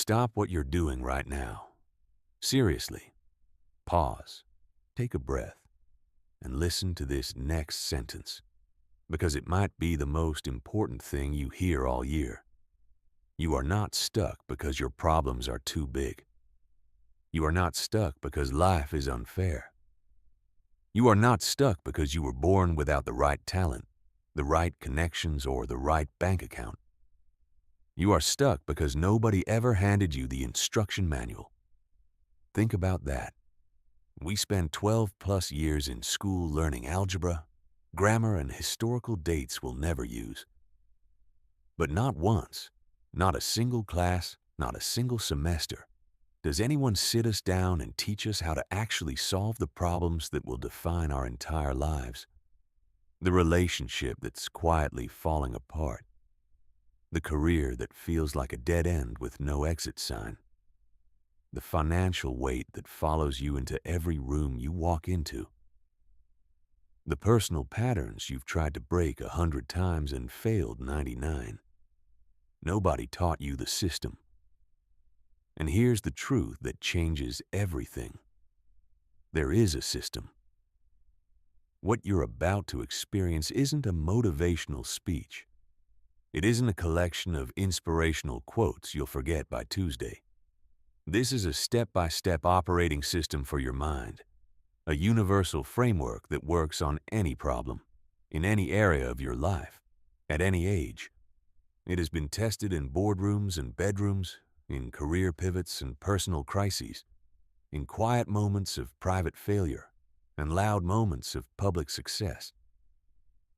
Stop what you're doing right now. Seriously, pause, take a breath, and listen to this next sentence, because it might be the most important thing you hear all year. You are not stuck because your problems are too big. You are not stuck because life is unfair. You are not stuck because you were born without the right talent, the right connections, or the right bank account. You are stuck because nobody ever handed you the instruction manual. Think about that. We spend 12 plus years in school learning algebra, grammar, and historical dates we'll never use. But not once, not a single class, not a single semester, does anyone sit us down and teach us how to actually solve the problems that will define our entire lives. The relationship that's quietly falling apart. The career that feels like a dead end with no exit sign. The financial weight that follows you into every room you walk into. The personal patterns you've tried to break 100 times and failed 99. Nobody taught you the system. And here's the truth that changes everything. There is a system. What you're about to experience isn't a motivational speech. It isn't a collection of inspirational quotes you'll forget by Tuesday. This is a step-by-step operating system for your mind, a universal framework that works on any problem, in any area of your life, at any age. It has been tested in boardrooms and bedrooms, in career pivots and personal crises, in quiet moments of private failure and loud moments of public success.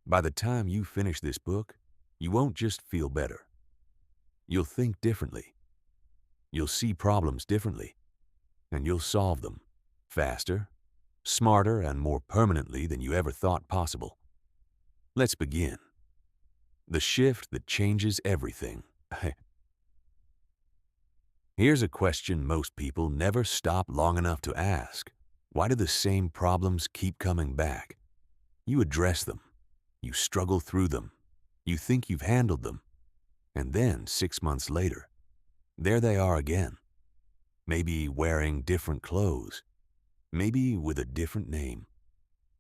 By the time you finish this book, you won't just feel better. You'll think differently. You'll see problems differently, and you'll solve them faster, smarter, and more permanently than you ever thought possible. Let's begin. The shift that changes everything. Here's a question most people never stop long enough to ask. Why do the same problems keep coming back? You address them. You struggle through them. You think you've handled them. And then 6 months later, there they are again. Maybe wearing different clothes. Maybe with a different name.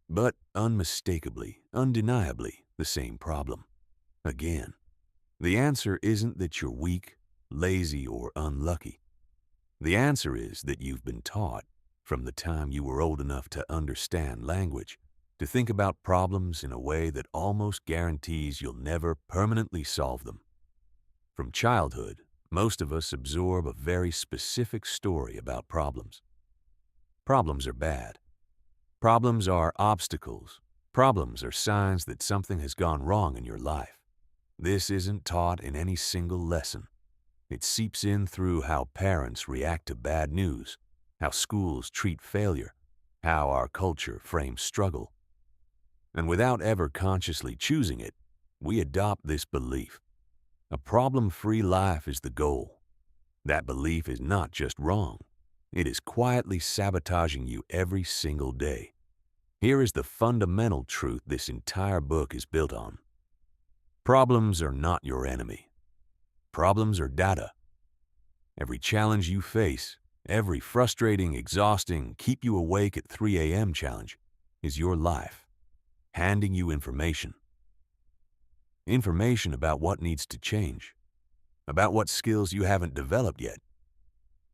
But unmistakably, undeniably, the same problem. Again. The answer isn't that you're weak, lazy, or unlucky. The answer is that you've been taught, from the time you were old enough to understand language, to think about problems in a way that almost guarantees you'll never permanently solve them. From childhood, most of us absorb a very specific story about problems. Problems are bad. Problems are obstacles. Problems are signs that something has gone wrong in your life. This isn't taught in any single lesson. It seeps in through how parents react to bad news, how schools treat failure, how our culture frames struggle. And without ever consciously choosing it, we adopt this belief. A problem-free life is the goal. That belief is not just wrong. It is quietly sabotaging you every single day. Here is the fundamental truth this entire book is built on. Problems are not your enemy. Problems are data. Every challenge you face, every frustrating, exhausting, keep you awake at 3 a.m. challenge is your life, handing you information. Information about what needs to change, about what skills you haven't developed yet,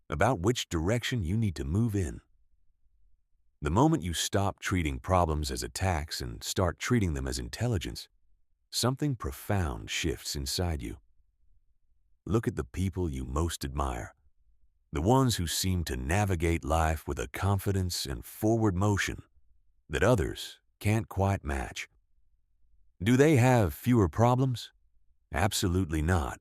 about which direction you need to move in. The moment you stop treating problems as attacks and start treating them as intelligence, something profound shifts inside you. Look at the people you most admire, the ones who seem to navigate life with a confidence and forward motion that others can't quite match. Do they have fewer problems? Absolutely not.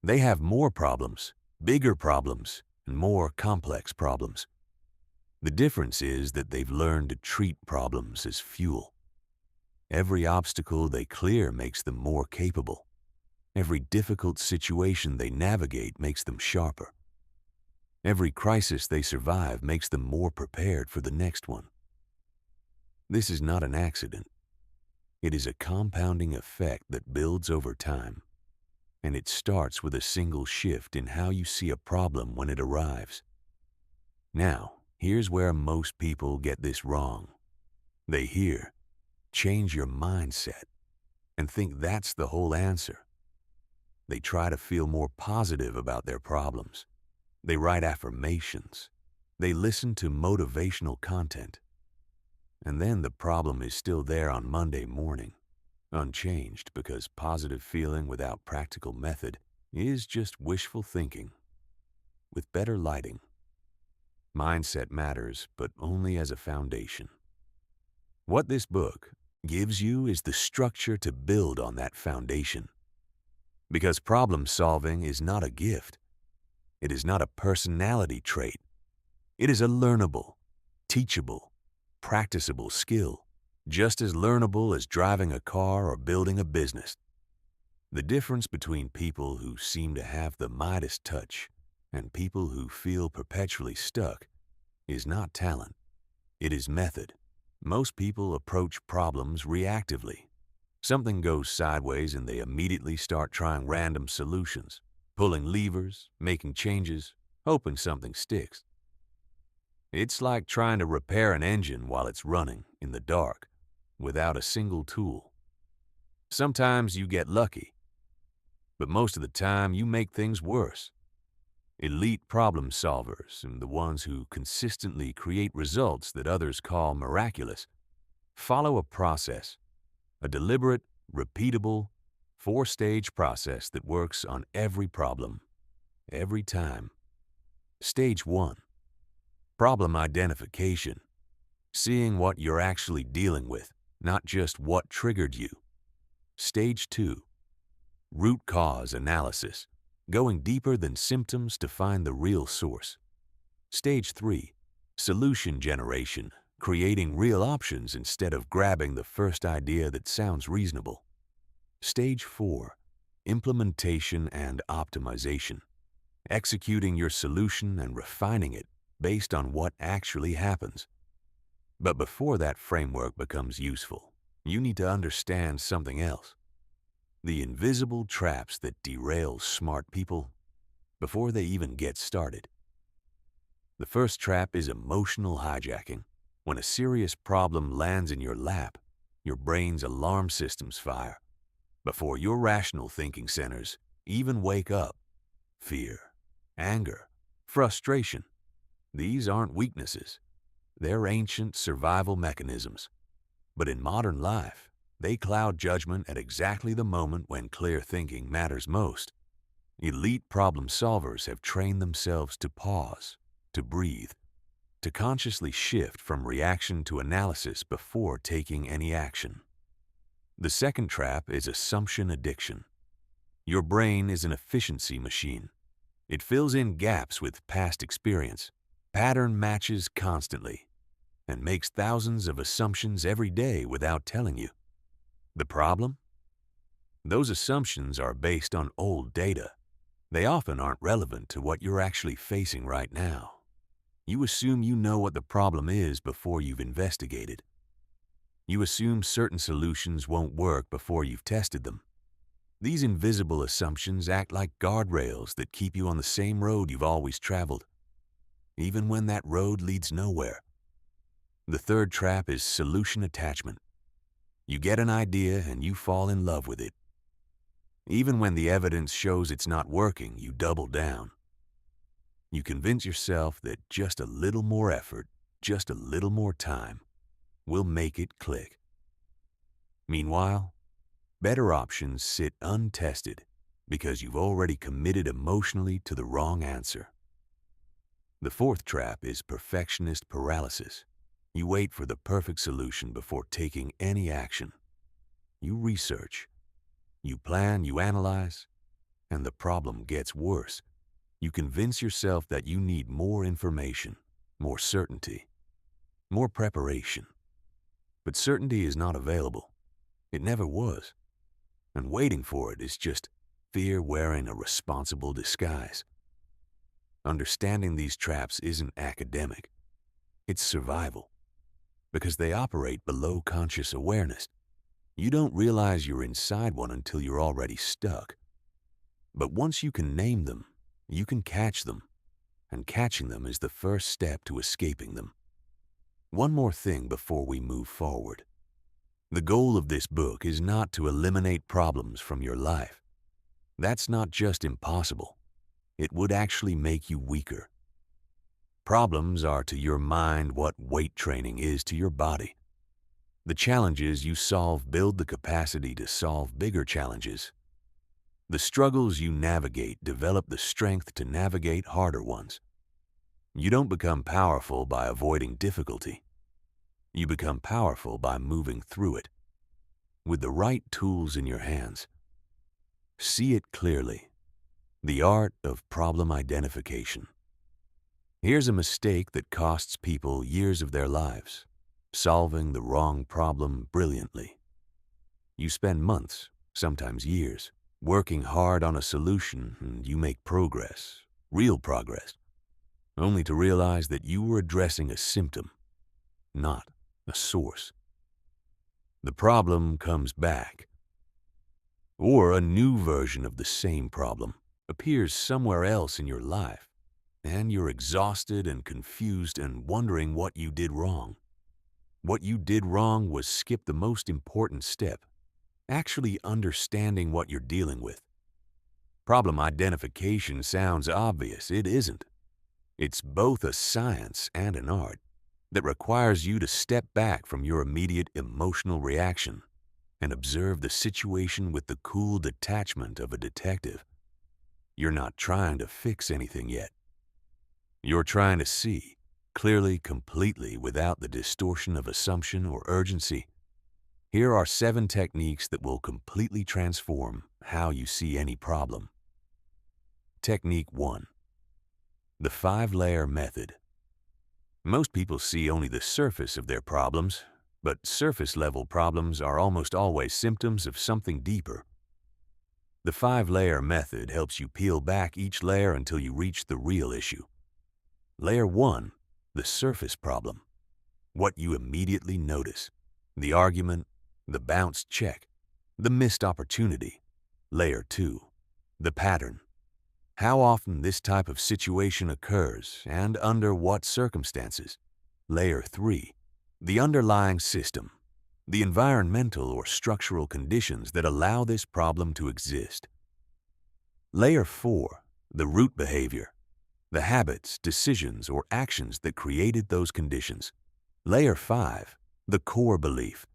They have more problems, bigger problems, and more complex problems. The difference is that they've learned to treat problems as fuel. Every obstacle they clear makes them more capable. Every difficult situation they navigate makes them sharper. Every crisis they survive makes them more prepared for the next one. This is not an accident. It is a compounding effect that builds over time. And it starts with a single shift in how you see a problem when it arrives. Now, here's where most people get this wrong. They hear, change your mindset, and think that's the whole answer. They try to feel more positive about their problems. They write affirmations. They listen to motivational content. And then the problem is still there on Monday morning, unchanged, because positive feeling without practical method is just wishful thinking. With better lighting, mindset matters, but only as a foundation. What this book gives you is the structure to build on that foundation. Because problem solving is not a gift. It is not a personality trait. It is a learnable, teachable, practicable skill, just as learnable as driving a car or building a business. The difference between people who seem to have the Midas touch and people who feel perpetually stuck is not talent. It is method. Most people approach problems reactively. Something goes sideways and they immediately start trying random solutions, pulling levers, making changes, hoping something sticks. It's like trying to repair an engine while it's running in the dark, without a single tool. Sometimes you get lucky, but most of the time you make things worse. Elite problem solvers, and the ones who consistently create results that others call miraculous, follow a process, a deliberate, repeatable, 4-stage process that works on every problem, every time. Stage 1. Problem identification. Seeing what you're actually dealing with, not just what triggered you. Stage 2. Root cause analysis. Going deeper than symptoms to find the real source. Stage 3. Solution generation. Creating real options instead of grabbing the first idea that sounds reasonable. Stage 4. Implementation and optimization. Executing your solution and refining it based on what actually happens. But before that framework becomes useful, you need to understand something else. The invisible traps that derail smart people before they even get started. The first trap is emotional hijacking. When a serious problem lands in your lap, your brain's alarm systems fire before your rational thinking centers even wake up. Fear, anger, frustration. These aren't weaknesses. They're ancient survival mechanisms. But in modern life, they cloud judgment at exactly the moment when clear thinking matters most. Elite problem solvers have trained themselves to pause, to breathe, to consciously shift from reaction to analysis before taking any action. The second trap is assumption addiction. Your brain is an efficiency machine. It fills in gaps with past experience, pattern matches constantly, and makes thousands of assumptions every day without telling you. The problem? Those assumptions are based on old data. They often aren't relevant to what you're actually facing right now. You assume you know what the problem is before you've investigated. You assume certain solutions won't work before you've tested them. These invisible assumptions act like guardrails that keep you on the same road you've always traveled, even when that road leads nowhere. The third trap is solution attachment. You get an idea and you fall in love with it. Even when the evidence shows it's not working, you double down. You convince yourself that just a little more effort, just a little more time, will make it click. Meanwhile, better options sit untested because you've already committed emotionally to the wrong answer. The fourth trap is perfectionist paralysis. You wait for the perfect solution before taking any action. You research, you plan, you analyze, and the problem gets worse. You convince yourself that you need more information, more certainty, more preparation. But certainty is not available. It never was. And waiting for it is just fear wearing a responsible disguise. Understanding these traps isn't academic. It's survival. Because they operate below conscious awareness. You don't realize you're inside one until you're already stuck. But once you can name them, you can catch them, and catching them is the first step to escaping them. One more thing before we move forward. The goal of this book is not to eliminate problems from your life. That's not just impossible. It would actually make you weaker. Problems are to your mind what weight training is to your body. The challenges you solve build the capacity to solve bigger challenges. The struggles you navigate develop the strength to navigate harder ones. You don't become powerful by avoiding difficulty. You become powerful by moving through it. With the right tools in your hands. See it clearly. The art of problem identification. Here's a mistake that costs people years of their lives. Solving the wrong problem brilliantly. You spend months, sometimes years, working hard on a solution, and you make progress, real progress, only to realize that you were addressing a symptom, not a source. The problem comes back, or a new version of the same problem appears somewhere else in your life, and you're exhausted and confused and wondering what you did wrong. What you did wrong was skip the most important step, actually understanding what you're dealing with. Problem identification sounds obvious. It isn't. It's both a science and an art that requires you to step back from your immediate emotional reaction and observe the situation with the cool detachment of a detective. You're not trying to fix anything yet. You're trying to see clearly, completely, without the distortion of assumption or urgency. Here are 7 techniques that will completely transform how you see any problem. Technique 1. The 5-layer method. Most people see only the surface of their problems, but surface-level problems are almost always symptoms of something deeper. The 5-layer method helps you peel back each layer until you reach the real issue. Layer 1, the surface problem. What you immediately notice. The argument, the bounced check, the missed opportunity. Layer 2, the pattern. How often this type of situation occurs and under what circumstances. Layer 3, the underlying system. The environmental or structural conditions that allow this problem to exist. Layer 4, the root behavior. The habits, decisions, or actions that created those conditions. Layer 5, the core belief.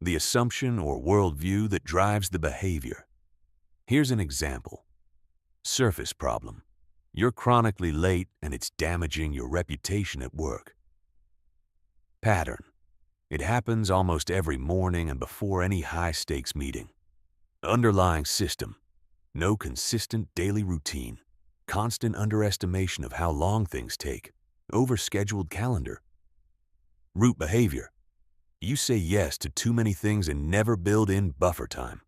The assumption or worldview that drives the behavior. Here's an example. Surface problem. You're chronically late and it's damaging your reputation at work. Pattern. It happens almost every morning and before any high-stakes meeting. Underlying system. No consistent daily routine. Constant underestimation of how long things take. Overscheduled calendar. Root behavior. You say yes to too many things and never build in buffer time.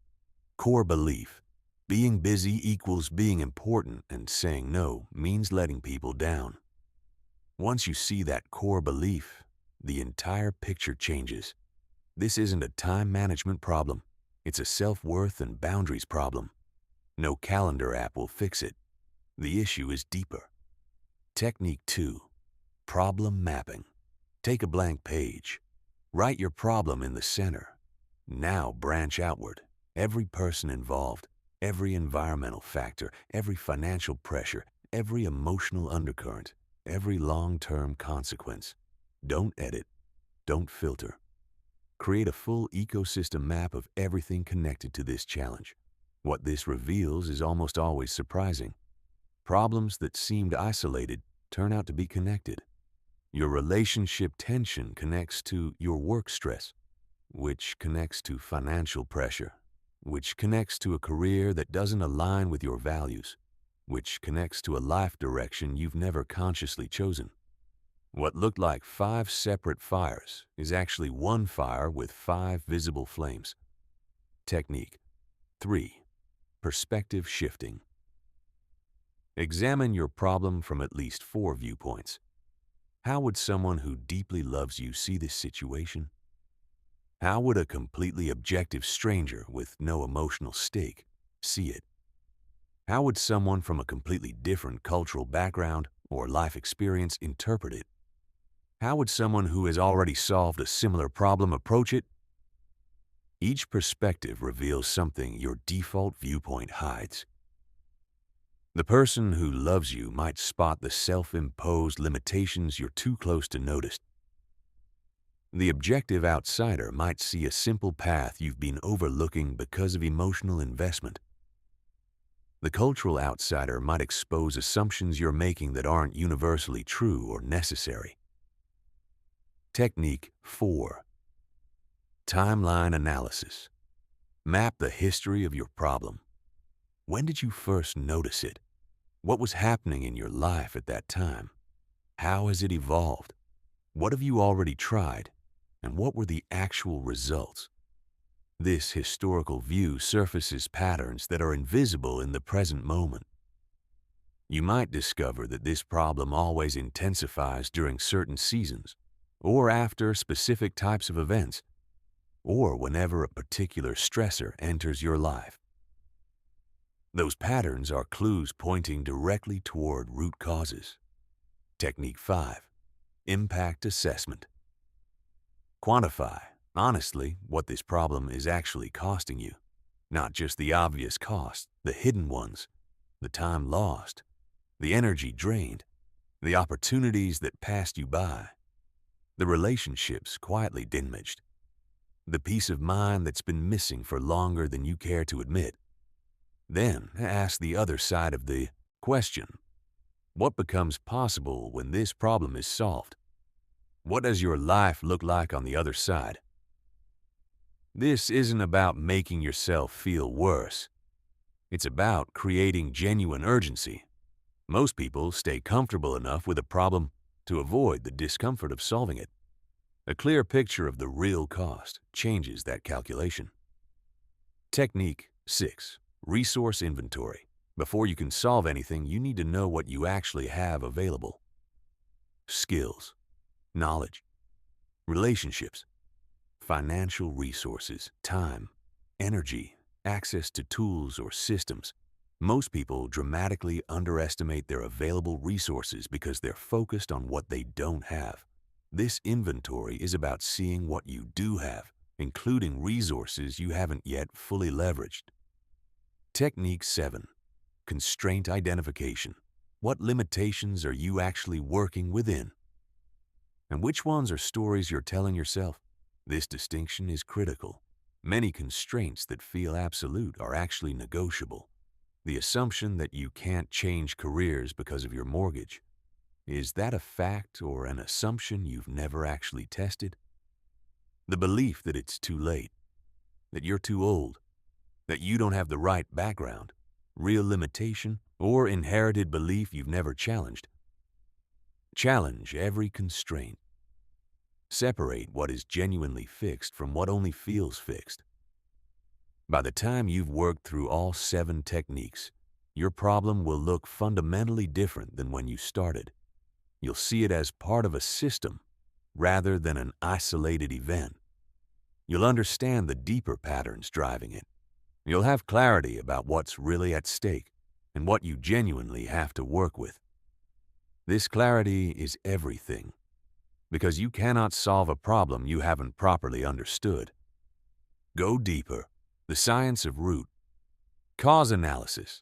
Core belief. Being busy equals being important, and saying no means letting people down. Once you see that core belief, the entire picture changes. This isn't a time management problem. It's a self-worth and boundaries problem. No calendar app will fix it. The issue is deeper. Technique 2. Problem mapping. Take a blank page. Write your problem in the center. Now branch outward. Every person involved, every environmental factor, every financial pressure, every emotional undercurrent, every long-term consequence. Don't edit. Don't filter. Create a full ecosystem map of everything connected to this challenge. What this reveals is almost always surprising. Problems that seemed isolated turn out to be connected. Your relationship tension connects to your work stress, which connects to financial pressure, which connects to a career that doesn't align with your values, which connects to a life direction you've never consciously chosen. What looked like 5 separate fires is actually one fire with 5 visible flames. Technique 3. Perspective shifting. Examine your problem from at least 4 viewpoints. How would someone who deeply loves you see this situation? How would a completely objective stranger with no emotional stake see it? How would someone from a completely different cultural background or life experience interpret it? How would someone who has already solved a similar problem approach it? Each perspective reveals something your default viewpoint hides. The person who loves you might spot the self-imposed limitations you're too close to notice. The objective outsider might see a simple path you've been overlooking because of emotional investment. The cultural outsider might expose assumptions you're making that aren't universally true or necessary. Technique 4. Timeline analysis. Map the history of your problem. When did you first notice it? What was happening in your life at that time? How has it evolved? What have you already tried? And what were the actual results? This historical view surfaces patterns that are invisible in the present moment. You might discover that this problem always intensifies during certain seasons, or after specific types of events, or whenever a particular stressor enters your life. Those patterns are clues pointing directly toward root causes. Technique 5. Impact assessment. Quantify, honestly, what this problem is actually costing you. Not just the obvious costs, the hidden ones, the time lost, the energy drained, the opportunities that passed you by, the relationships quietly damaged, the peace of mind that's been missing for longer than you care to admit. Then ask the other side of the question. What becomes possible when this problem is solved? What does your life look like on the other side? This isn't about making yourself feel worse. It's about creating genuine urgency. Most people stay comfortable enough with a problem to avoid the discomfort of solving it. A clear picture of the real cost changes that calculation. Technique 6. Resource inventory. Before you can solve anything, you need to know what you actually have available. Skills, knowledge, relationships, financial resources, time, energy, access to tools or systems. Most people dramatically underestimate their available resources because they're focused on what they don't have. This inventory is about seeing what you do have, including resources you haven't yet fully leveraged. Technique 7. Constraint identification. What limitations are you actually working within? And which ones are stories you're telling yourself? This distinction is critical. Many constraints that feel absolute are actually negotiable. The assumption that you can't change careers because of your mortgage. Is that a fact or an assumption you've never actually tested? The belief that it's too late, that you're too old, that you don't have the right background, real limitation, or inherited belief you've never challenged. Challenge every constraint. Separate what is genuinely fixed from what only feels fixed. By the time you've worked through all 7 techniques, your problem will look fundamentally different than when you started. You'll see it as part of a system rather than an isolated event. You'll understand the deeper patterns driving it. You'll have clarity about what's really at stake and what you genuinely have to work with. This clarity is everything, because you cannot solve a problem you haven't properly understood. Go deeper. The science of root. Cause analysis.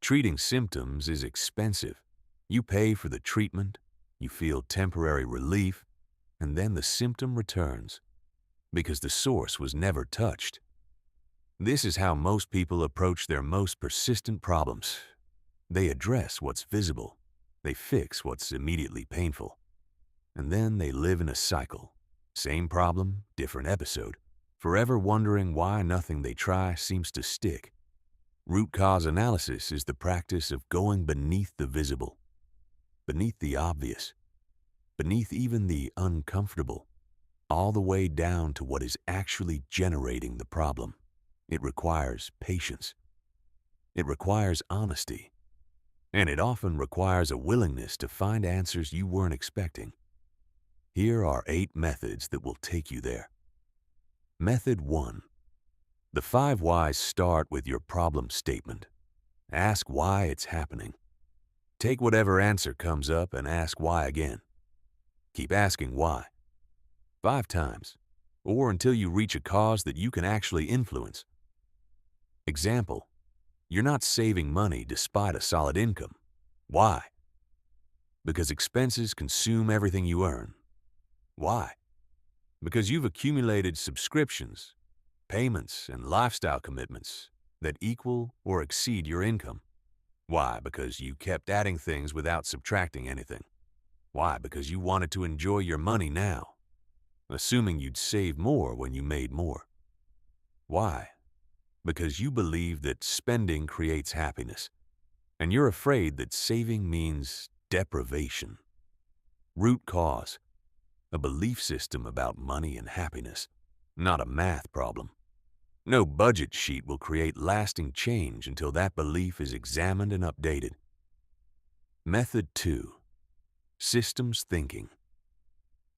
Treating symptoms is expensive. You pay for the treatment, you feel temporary relief, and then the symptom returns because the source was never touched. This is how most people approach their most persistent problems. They address what's visible, they fix what's immediately painful, and then they live in a cycle. Same problem, different episode, forever wondering why nothing they try seems to stick. Root cause analysis is the practice of going beneath the visible, beneath the obvious, beneath even the uncomfortable, all the way down to what is actually generating the problem. It requires patience. It requires honesty. And it often requires a willingness to find answers you weren't expecting. Here are 8 methods that will take you there. Method 1. The 5 whys start with your problem statement. Ask why it's happening. Take whatever answer comes up and ask why again. Keep asking why. 5 times, or until you reach a cause that you can actually influence. Example, you're not saving money despite a solid income. Why? Because expenses consume everything you earn. Why? Because you've accumulated subscriptions, payments, and lifestyle commitments that equal or exceed your income. Why? Because you kept adding things without subtracting anything. Why? Because you wanted to enjoy your money now, assuming you'd save more when you made more. Why? Because you believe that spending creates happiness, and you're afraid that saving means deprivation. Root cause, a belief system about money and happiness, not a math problem. No budget sheet will create lasting change until that belief is examined and updated. Method 2. Systems thinking.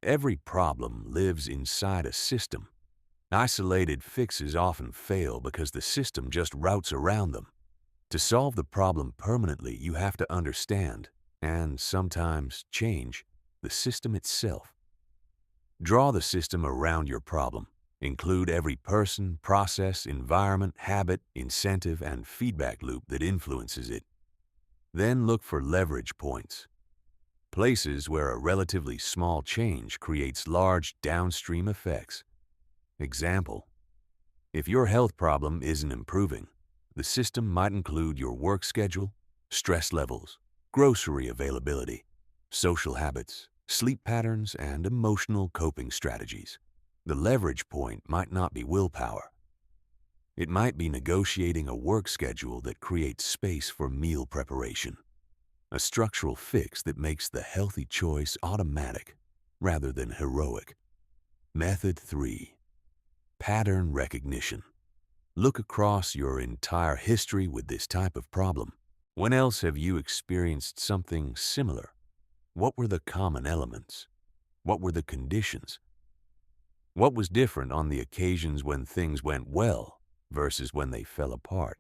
Every problem lives inside a system. Isolated fixes often fail because the system just routes around them. To solve the problem permanently, you have to understand, and sometimes change, the system itself. Draw the system around your problem. Include every person, process, environment, habit, incentive, and feedback loop that influences it. Then look for leverage points. Places where a relatively small change creates large downstream effects. Example, if your health problem isn't improving, the system might include your work schedule, stress levels, grocery availability, social habits, sleep patterns, and emotional coping strategies. The leverage point might not be willpower. It might be negotiating a work schedule that creates space for meal preparation. A structural fix that makes the healthy choice automatic rather than heroic. Method 3. Pattern recognition. Look across your entire history with this type of problem. When else have you experienced something similar? What were the common elements? What were the conditions? What was different on the occasions when things went well versus when they fell apart?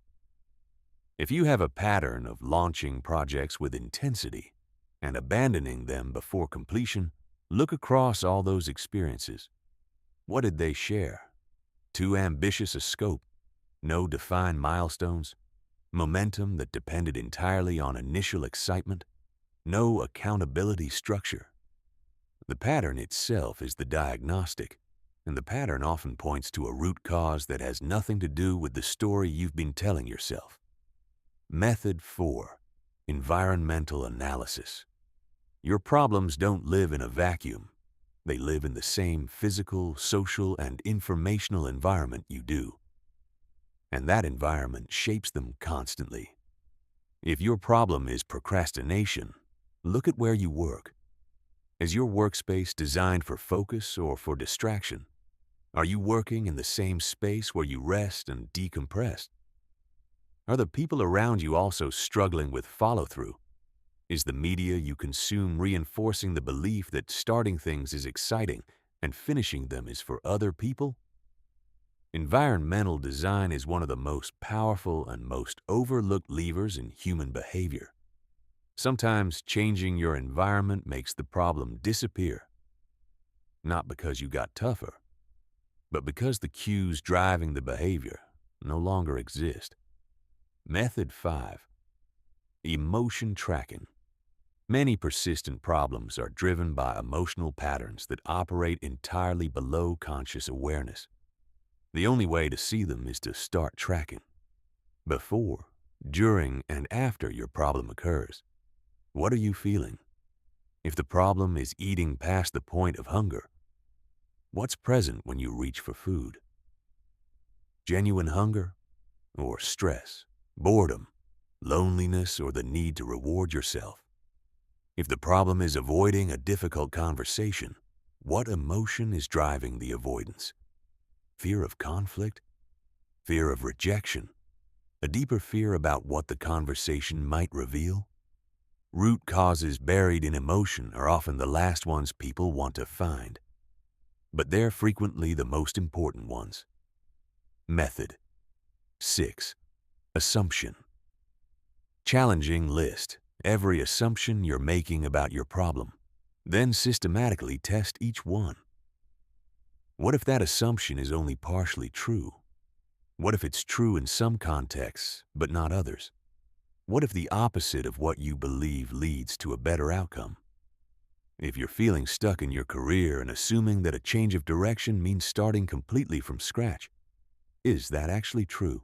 If you have a pattern of launching projects with intensity and abandoning them before completion, look across all those experiences. What did they share? Too ambitious a scope, no defined milestones, momentum that depended entirely on initial excitement, no accountability structure. The pattern itself is the diagnostic, and the pattern often points to a root cause that has nothing to do with the story you've been telling yourself. Method 4. Environmental analysis. Your problems don't live in a vacuum. They live in the same physical, social, and informational environment you do. And that environment shapes them constantly. If your problem is procrastination, look at where you work. Is your workspace designed for focus or for distraction? Are you working in the same space where you rest and decompress? Are the people around you also struggling with follow-through? Is the media you consume reinforcing the belief that starting things is exciting and finishing them is for other people? Environmental design is one of the most powerful and most overlooked levers in human behavior. Sometimes changing your environment makes the problem disappear, not because you got tougher, but because the cues driving the behavior no longer exist. Method 5. Emotion tracking. Many persistent problems are driven by emotional patterns that operate entirely below conscious awareness. The only way to see them is to start tracking. Before, during, and after your problem occurs. What are you feeling? If the problem is eating past the point of hunger, what's present when you reach for food? Genuine hunger or stress, boredom, loneliness, or the need to reward yourself? If the problem is avoiding a difficult conversation, what emotion is driving the avoidance? Fear of conflict? Fear of rejection? A deeper fear about what the conversation might reveal? Root causes buried in emotion are often the last ones people want to find, but they're frequently the most important ones. Method 6. Assumption. Challenging list every assumption you're making about your problem. Then systematically test each one. What if that assumption is only partially true? What if it's true in some contexts, but not others? What if the opposite of what you believe leads to a better outcome? If you're feeling stuck in your career and assuming that a change of direction means starting completely from scratch, is that actually true?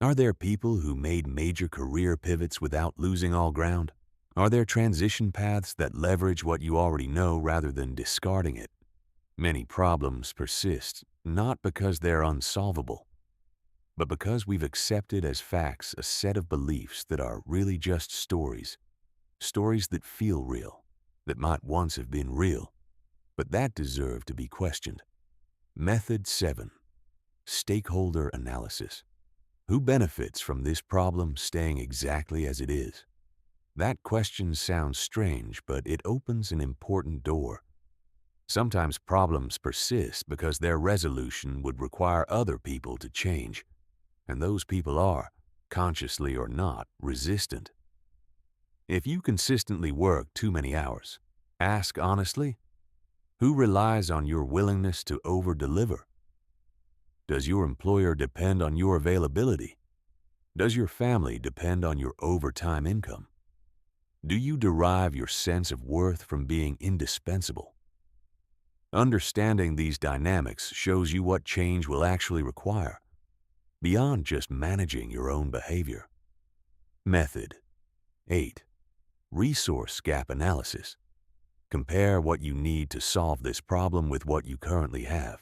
Are there people who made major career pivots without losing all ground? Are there transition paths that leverage what you already know rather than discarding it? Many problems persist, not because they're unsolvable, but because we've accepted as facts a set of beliefs that are really just stories. Stories that feel real, that might once have been real, but that deserve to be questioned. Method 7. Stakeholder analysis. Who benefits from this problem staying exactly as it is? That question sounds strange, but it opens an important door. Sometimes problems persist because their resolution would require other people to change, and those people are, consciously or not, resistant. If you consistently work too many hours, ask honestly, who relies on your willingness to over-deliver? Does your employer depend on your availability? Does your family depend on your overtime income? Do you derive your sense of worth from being indispensable? Understanding these dynamics shows you what change will actually require, beyond just managing your own behavior. Method 8. Resource gap analysis. Compare what you need to solve this problem with what you currently have.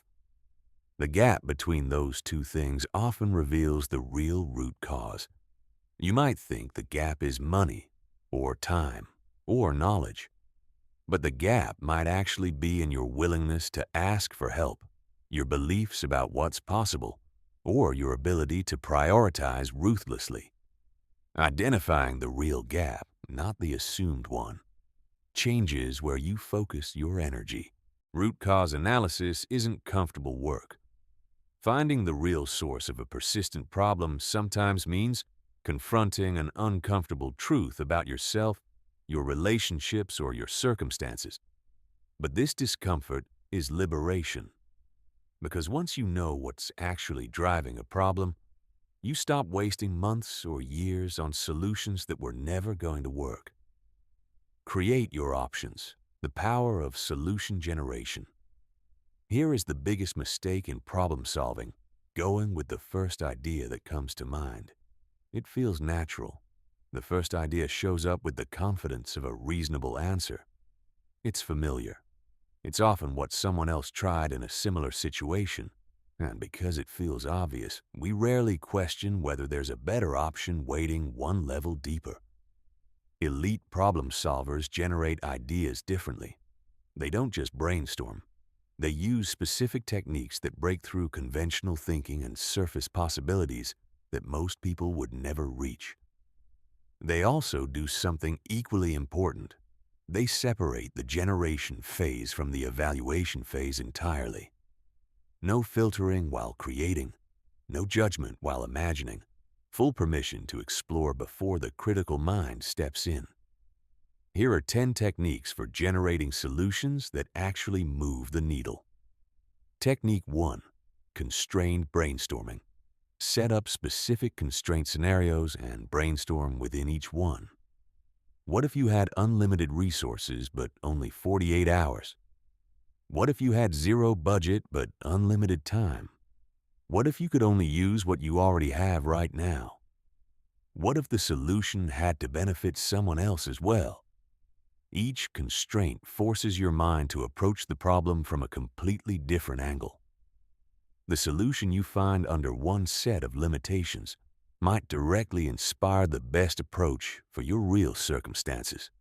The gap between those two things often reveals the real root cause. You might think the gap is money, or time, or knowledge. But the gap might actually be in your willingness to ask for help, your beliefs about what's possible, or your ability to prioritize ruthlessly. Identifying the real gap, not the assumed one, changes where you focus your energy. Root cause analysis isn't comfortable work. Finding the real source of a persistent problem sometimes means confronting an uncomfortable truth about yourself, your relationships, or your circumstances. But this discomfort is liberation, because once you know what's actually driving a problem, you stop wasting months or years on solutions that were never going to work. Create your options, the power of solution generation. Here is the biggest mistake in problem solving: going with the first idea that comes to mind. It feels natural. The first idea shows up with the confidence of a reasonable answer. It's familiar. It's often what someone else tried in a similar situation. And because it feels obvious, we rarely question whether there's a better option waiting one level deeper. Elite problem solvers generate ideas differently. They don't just brainstorm. They use specific techniques that break through conventional thinking and surface possibilities that most people would never reach. They also do something equally important. They separate the generation phase from the evaluation phase entirely. No filtering while creating, no judgment while imagining, full permission to explore before the critical mind steps in. Here are 10 techniques for generating solutions that actually move the needle. Technique 1. Constrained brainstorming. Set up specific constraint scenarios and brainstorm within each one. What if you had unlimited resources but only 48 hours? What if you had zero budget but unlimited time? What if you could only use what you already have right now? What if the solution had to benefit someone else as well? Each constraint forces your mind to approach the problem from a completely different angle. The solution you find under one set of limitations might directly inspire the best approach for your real circumstances.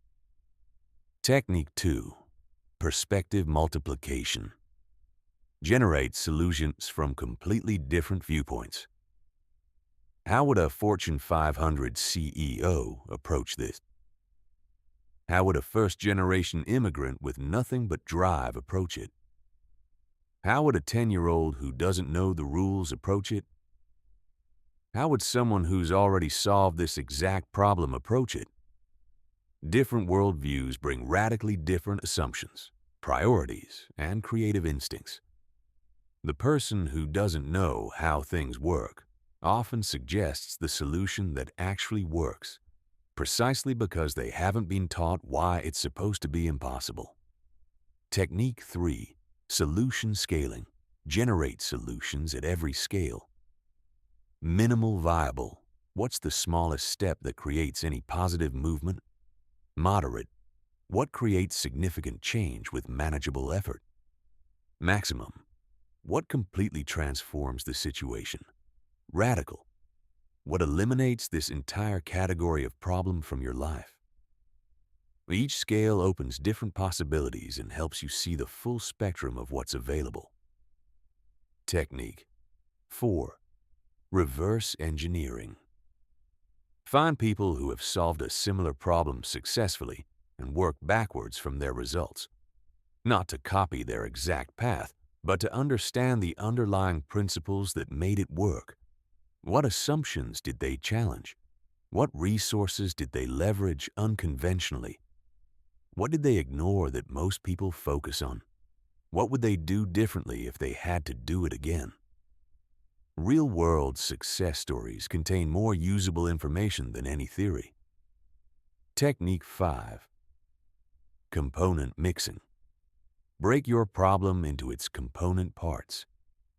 Technique 2. Perspective multiplication. Generate solutions from completely different viewpoints. How would a Fortune 500 CEO approach this? How would a first-generation immigrant with nothing but drive approach it? How would a 10-year-old who doesn't know the rules approach it? How would someone who's already solved this exact problem approach it? Different worldviews bring radically different assumptions, priorities, and creative instincts. The person who doesn't know how things work often suggests the solution that actually works, precisely because they haven't been taught why it's supposed to be impossible. Technique 3. Solution scaling. Generate solutions at every scale. Minimal viable. What's the smallest step that creates any positive movement? Moderate. What creates significant change with manageable effort? Maximum. What completely transforms the situation? Radical. What eliminates this entire category of problem from your life? Each scale opens different possibilities and helps you see the full spectrum of what's available. Technique 4. Reverse engineering. Find people who have solved a similar problem successfully and work backwards from their results. Not to copy their exact path, but to understand the underlying principles that made it work. What assumptions did they challenge? What resources did they leverage unconventionally? What did they ignore that most people focus on? What would they do differently if they had to do it again? Real-world success stories contain more usable information than any theory. Technique 5. Component mixing. Break your problem into its component parts.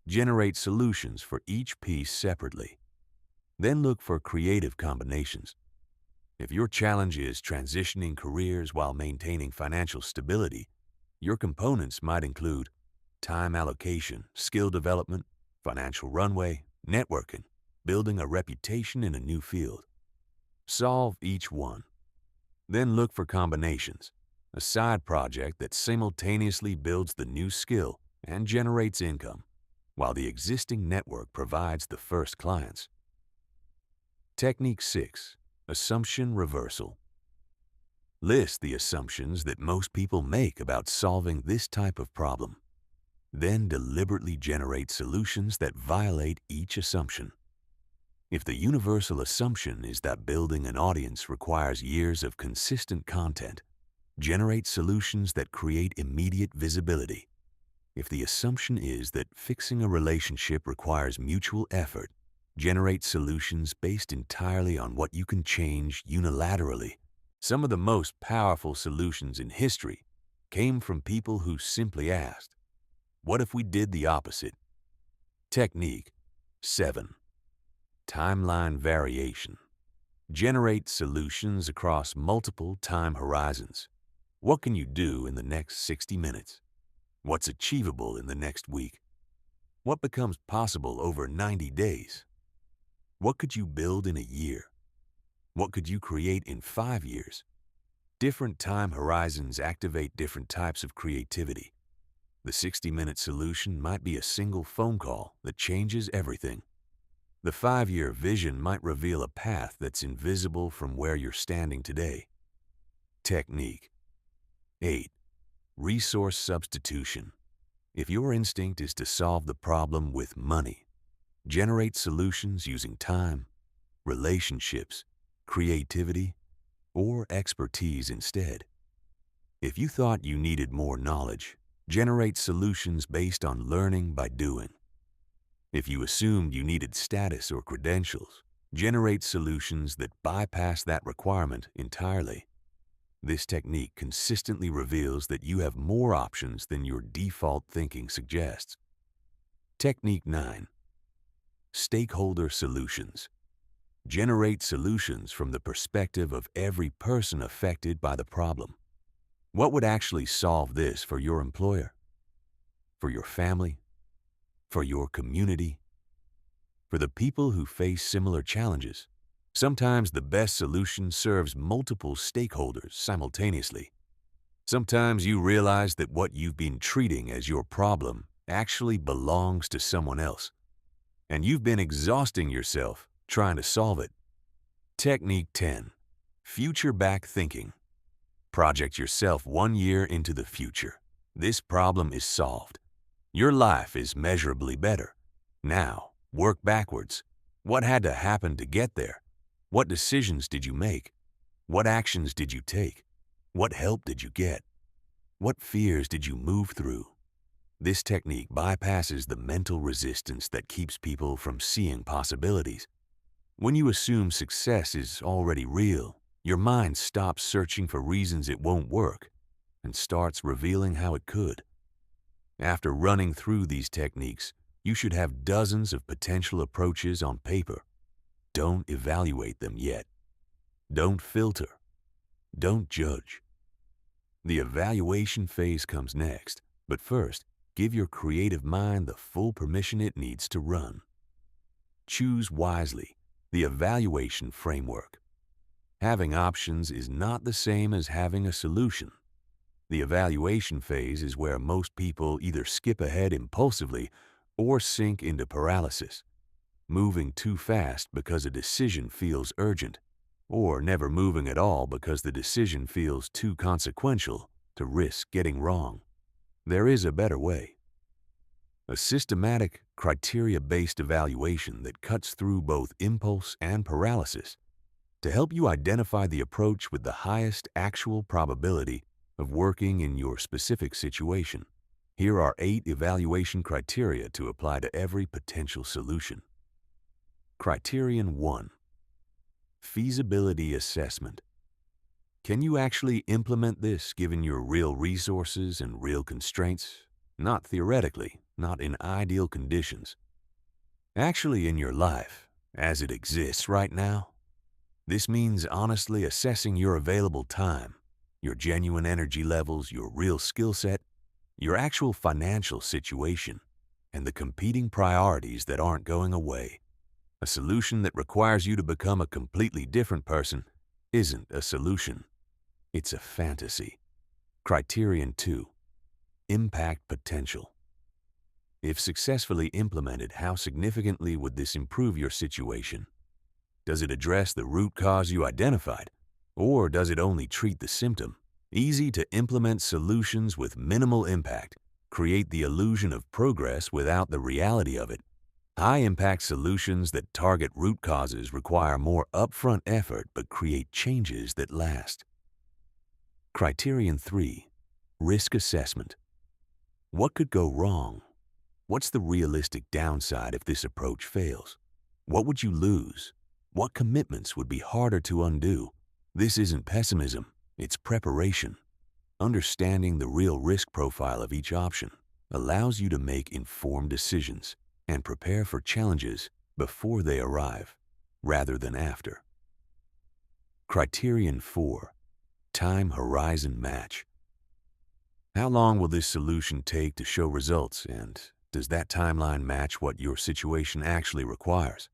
Generate solutions for each piece separately. Then look for creative combinations. If your challenge is transitioning careers while maintaining financial stability, your components might include time allocation, skill development, financial runway, networking, building a reputation in a new field. Solve each one. Then look for combinations, a side project that simultaneously builds the new skill and generates income, while the existing network provides the first clients. Technique 6. Assumption reversal. List the assumptions that most people make about solving this type of problem. Then deliberately generate solutions that violate each assumption. If the universal assumption is that building an audience requires years of consistent content, generate solutions that create immediate visibility. If the assumption is that fixing a relationship requires mutual effort, generate solutions based entirely on what you can change unilaterally. Some of the most powerful solutions in history came from people who simply asked, "What if we did the opposite?" Technique 7. Timeline variation. Generate solutions across multiple time horizons. What can you do in the next 60 minutes? What's achievable in the next week? What becomes possible over 90 days? What could you build in a year? What could you create in 5 years? Different time horizons activate different types of creativity. The 60-minute solution might be a single phone call that changes everything. The 5-year vision might reveal a path that's invisible from where you're standing today. Technique 8. Resource substitution. If your instinct is to solve the problem with money, generate solutions using time, relationships, creativity, or expertise instead. If you thought you needed more knowledge, generate solutions based on learning by doing. If you assumed you needed status or credentials, generate solutions that bypass that requirement entirely. This technique consistently reveals that you have more options than your default thinking suggests. Technique 9. Stakeholder solutions. Generate solutions from the perspective of every person affected by the problem. What would actually solve this for your employer? For your family? For your community? For the people who face similar challenges? Sometimes the best solution serves multiple stakeholders simultaneously. Sometimes you realize that what you've been treating as your problem actually belongs to someone else, and you've been exhausting yourself trying to solve it. Technique 10. Future back thinking. Project yourself 1 year into the future. This problem is solved. Your life is measurably better. Now, work backwards. What had to happen to get there? What decisions did you make? What actions did you take? What help did you get? What fears did you move through? This technique bypasses the mental resistance that keeps people from seeing possibilities. When you assume success is already real, your mind stops searching for reasons it won't work and starts revealing how it could. After running through these techniques, you should have dozens of potential approaches on paper. Don't evaluate them yet. Don't filter. Don't judge. The evaluation phase comes next, but first, give your creative mind the full permission it needs to run. Choose wisely. The evaluation framework. Having options is not the same as having a solution. The evaluation phase is where most people either skip ahead impulsively or sink into paralysis, moving too fast because a decision feels urgent, or never moving at all because the decision feels too consequential to risk getting wrong. There is a better way. A systematic, criteria-based evaluation that cuts through both impulse and paralysis to help you identify the approach with the highest actual probability of working in your specific situation. Here are 8 evaluation criteria to apply to every potential solution. Criterion 1. Feasibility assessment. Can you actually implement this given your real resources and real constraints? Not theoretically, not in ideal conditions. Actually in your life, as it exists right now. This means honestly assessing your available time, your genuine energy levels, your real skill set, your actual financial situation, and the competing priorities that aren't going away. A solution that requires you to become a completely different person isn't a solution. It's a fantasy. Criterion 2. Impact potential. If successfully implemented, how significantly would this improve your situation? Does it address the root cause you identified, or does it only treat the symptom? Easy to implement solutions with minimal impact create the illusion of progress without the reality of it. High-impact solutions that target root causes require more upfront effort but create changes that last. Criterion 3. Risk assessment. What could go wrong? What's the realistic downside if this approach fails? What would you lose? What commitments would be harder to undo? This isn't pessimism, it's preparation. Understanding the real risk profile of each option allows you to make informed decisions and prepare for challenges before they arrive, rather than after. Criterion 4. Time horizon match. How long will this solution take to show results, and does that timeline match what your situation actually requires?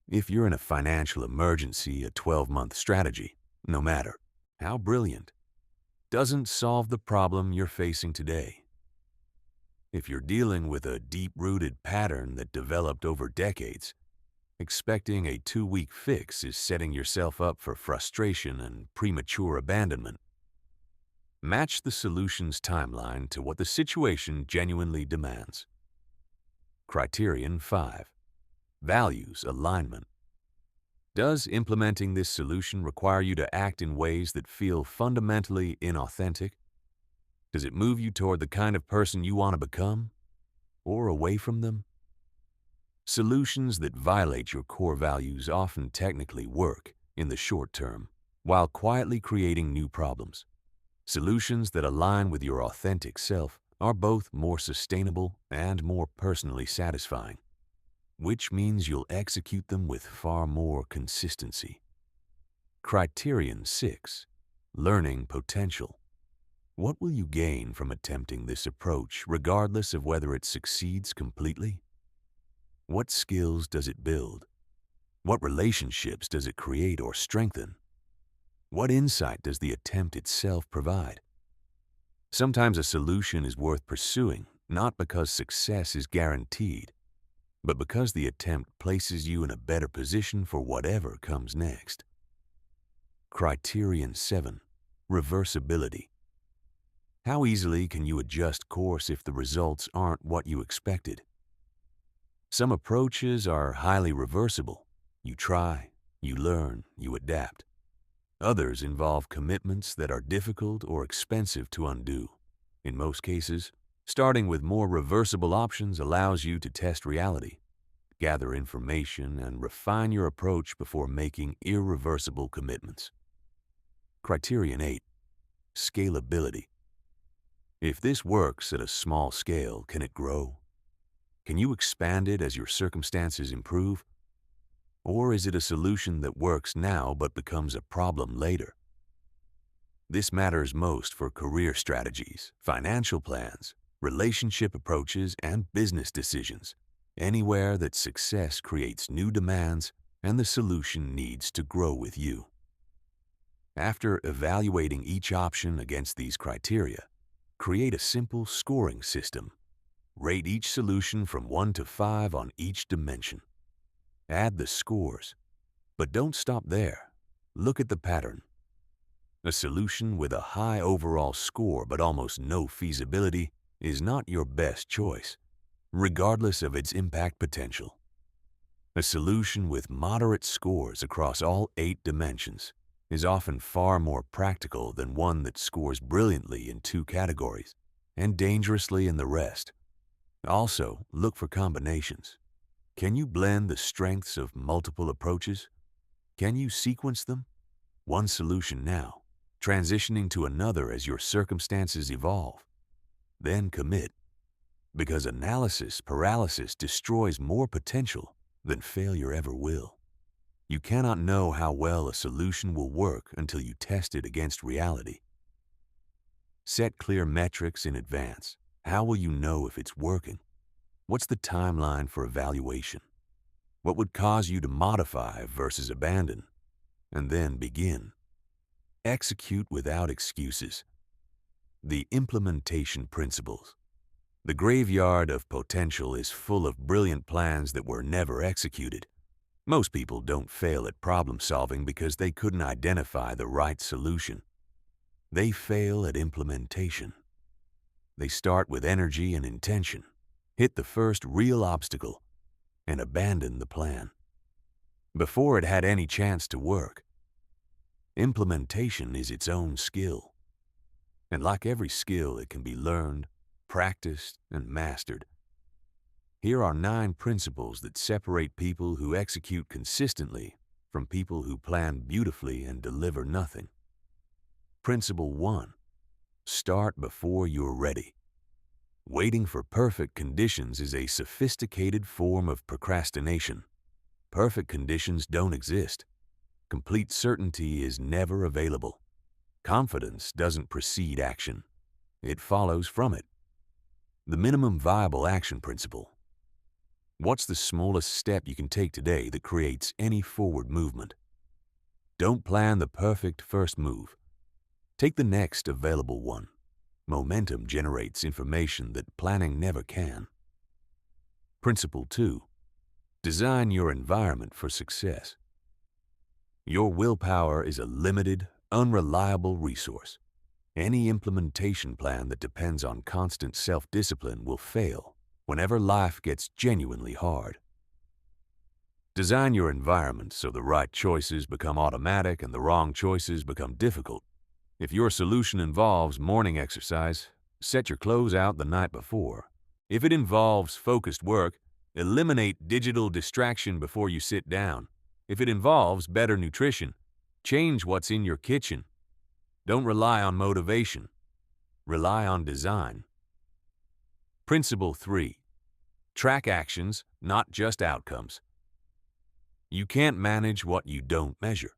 If you're in a financial emergency, a 12-month strategy, no matter how brilliant, doesn't solve the problem you're facing today. If you're dealing with a deep-rooted pattern that developed over decades, expecting a 2-week fix is setting yourself up for frustration and premature abandonment. Match the solution's timeline to what the situation genuinely demands. Criterion 5. Values alignment. Does implementing this solution require you to act in ways that feel fundamentally inauthentic? Does it move you toward the kind of person you want to become, or away from them? Solutions that violate your core values often technically work in the short term, while quietly creating new problems. Solutions that align with your authentic self are both more sustainable and more personally satisfying, which means you'll execute them with far more consistency. Criterion 6. Learning potential. What will you gain from attempting this approach, regardless of whether it succeeds completely? What skills does it build? What relationships does it create or strengthen? What insight does the attempt itself provide? Sometimes a solution is worth pursuing, not because success is guaranteed, but because the attempt places you in a better position for whatever comes next. Criterion 7. Reversibility. How easily can you adjust course if the results aren't what you expected? Some approaches are highly reversible, You try, you learn, you adapt. Others involve commitments that are difficult or expensive to undo. In most cases, starting with more reversible options allows you to test reality, gather information, and refine your approach before making irreversible commitments. Criterion 8. Scalability. If this works at a small scale, can it grow? Can you expand it as your circumstances improve? Or is it a solution that works now but becomes a problem later? This matters most for career strategies, financial plans, relationship approaches, and business decisions, anywhere that success creates new demands and the solution needs to grow with you. After evaluating each option against these criteria, create a simple scoring system. Rate each solution from 1 to 5 on each dimension. Add the scores, but don't stop there. Look at the pattern. A solution with a high overall score but almost no feasibility is not your best choice, regardless of its impact potential. A solution with moderate scores across all 8 dimensions is often far more practical than one that scores brilliantly in 2 categories and dangerously in the rest. Also, look for combinations. Can you blend the strengths of multiple approaches? Can you sequence them? One solution now, transitioning to another as your circumstances evolve. Then commit, because analysis paralysis destroys more potential than failure ever will. You cannot know how well a solution will work until you test it against reality. Set clear metrics in advance. How will you know if it's working? What's the timeline for evaluation? What would cause you to modify versus abandon? And then begin. Execute without excuses. The implementation principles. The graveyard of potential is full of brilliant plans that were never executed. Most people don't fail at problem solving because they couldn't identify the right solution. They fail at implementation. They start with energy and intention, hit the first real obstacle, and abandon the plan before it had any chance to work. Implementation is its own skill. And like every skill, it can be learned, practiced, and mastered. Here are 9 principles that separate people who execute consistently from people who plan beautifully and deliver nothing. Principle 1. Start before you're ready. Waiting for perfect conditions is a sophisticated form of procrastination. Perfect conditions don't exist. Complete certainty is never available. Confidence doesn't precede action. It follows from it. The minimum viable action principle. What's the smallest step you can take today that creates any forward movement? Don't plan the perfect first move. Take the next available one. Momentum generates information that planning never can. Principle 2. Design your environment for success. Your willpower is a limited, unreliable resource. Any implementation plan that depends on constant self-discipline will fail whenever life gets genuinely hard. Design your environment so the right choices become automatic and the wrong choices become difficult. If your solution involves morning exercise, set your clothes out the night before. If it involves focused work, eliminate digital distraction before you sit down. If it involves better nutrition, change what's in your kitchen. Don't rely on motivation. Rely on design. Principle 3. Track actions, not just outcomes. You can't manage what you don't measure,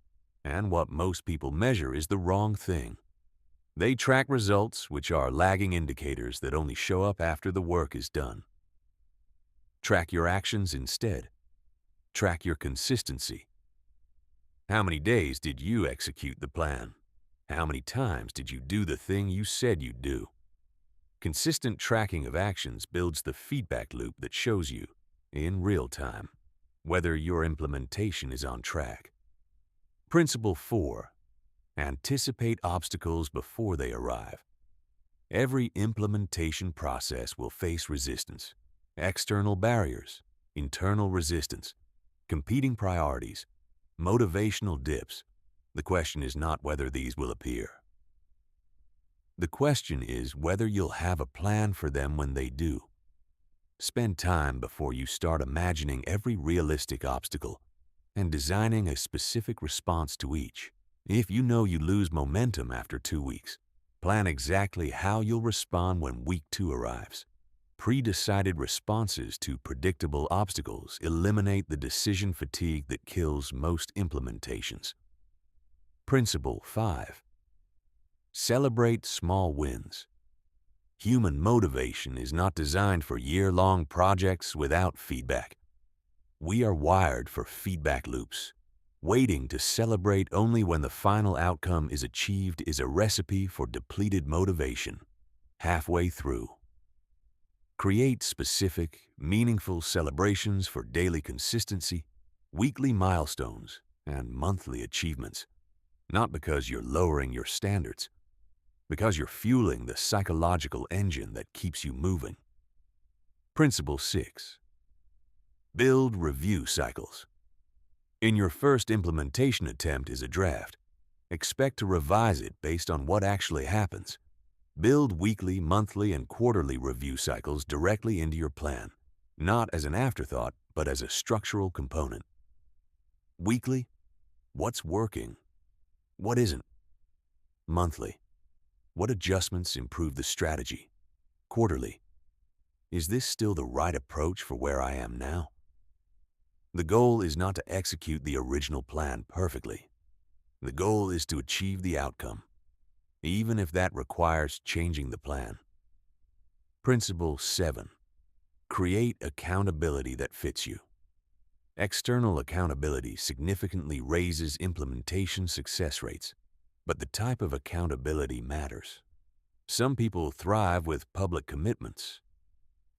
and what most people measure is the wrong thing. They track results, which are lagging indicators that only show up after the work is done. Track your actions instead. Track your consistency. How many days did you execute the plan? How many times did you do the thing you said you'd do? Consistent tracking of actions builds the feedback loop that shows you, in real time, whether your implementation is on track. Principle 4. Anticipate obstacles before they arrive. Every implementation process will face resistance, external barriers, internal resistance. competing priorities, motivational dips. The question is not whether these will appear. The question is whether you'll have a plan for them when they do. Spend time before you start imagining every realistic obstacle and designing a specific response to each. If you know you lose momentum after 2 weeks, plan exactly how you'll respond when week 2 arrives. Pre-decided responses to predictable obstacles eliminate the decision fatigue that kills most implementations. Principle 5. Celebrate small wins. Human motivation is not designed for year-long projects without feedback. We are wired for feedback loops. Waiting to celebrate only when the final outcome is achieved is a recipe for depleted motivation. Halfway through. Create specific, meaningful celebrations for daily consistency, weekly milestones, and monthly achievements. Not because you're lowering your standards, because you're fueling the psychological engine that keeps you moving. Principle 6. Build review cycles. In your first implementation attempt is a draft. Expect to revise it based on what actually happens. Build weekly, monthly, and quarterly review cycles directly into your plan, not as an afterthought, but as a structural component. Weekly, what's working? What isn't? Monthly, what adjustments improve the strategy? Quarterly, is this still the right approach for where I am now? The goal is not to execute the original plan perfectly. The goal is to achieve the outcome, even if that requires changing the plan. Principle 7. Create accountability that fits you. External accountability significantly raises implementation success rates, but the type of accountability matters. Some people thrive with public commitments.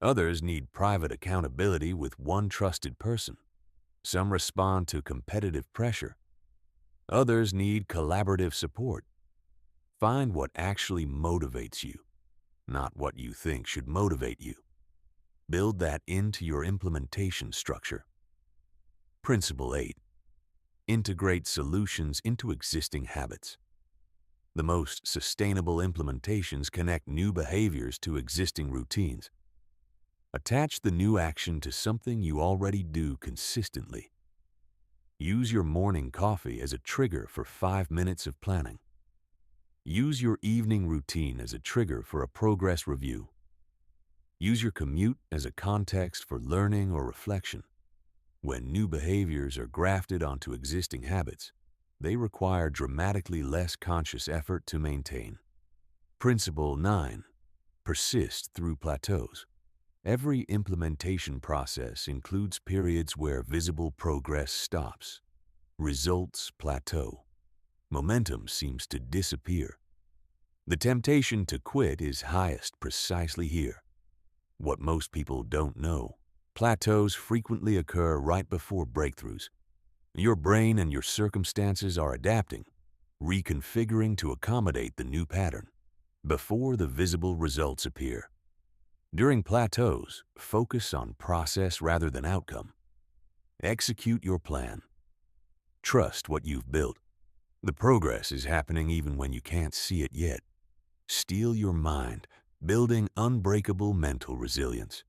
Others need private accountability with one trusted person. Some respond to competitive pressure. Others need collaborative support. Find what actually motivates you, not what you think should motivate you. Build that into your implementation structure. Principle 8. Integrate solutions into existing habits. The most sustainable implementations connect new behaviors to existing routines. Attach the new action to something you already do consistently. Use your morning coffee as a trigger for 5 minutes of planning. Use your evening routine as a trigger for a progress review. Use your commute as a context for learning or reflection. When new behaviors are grafted onto existing habits, they require dramatically less conscious effort to maintain. Principle 9. Persist through plateaus. Every implementation process includes periods where visible progress stops. Results plateau. Momentum seems to disappear. The temptation to quit is highest precisely here. What most people don't know, plateaus frequently occur right before breakthroughs. Your brain and your circumstances are adapting, reconfiguring to accommodate the new pattern before the visible results appear. During plateaus, focus on process rather than outcome. Execute your plan. Trust what you've built. The progress is happening even when you can't see it yet. Steel your mind, building unbreakable mental resilience.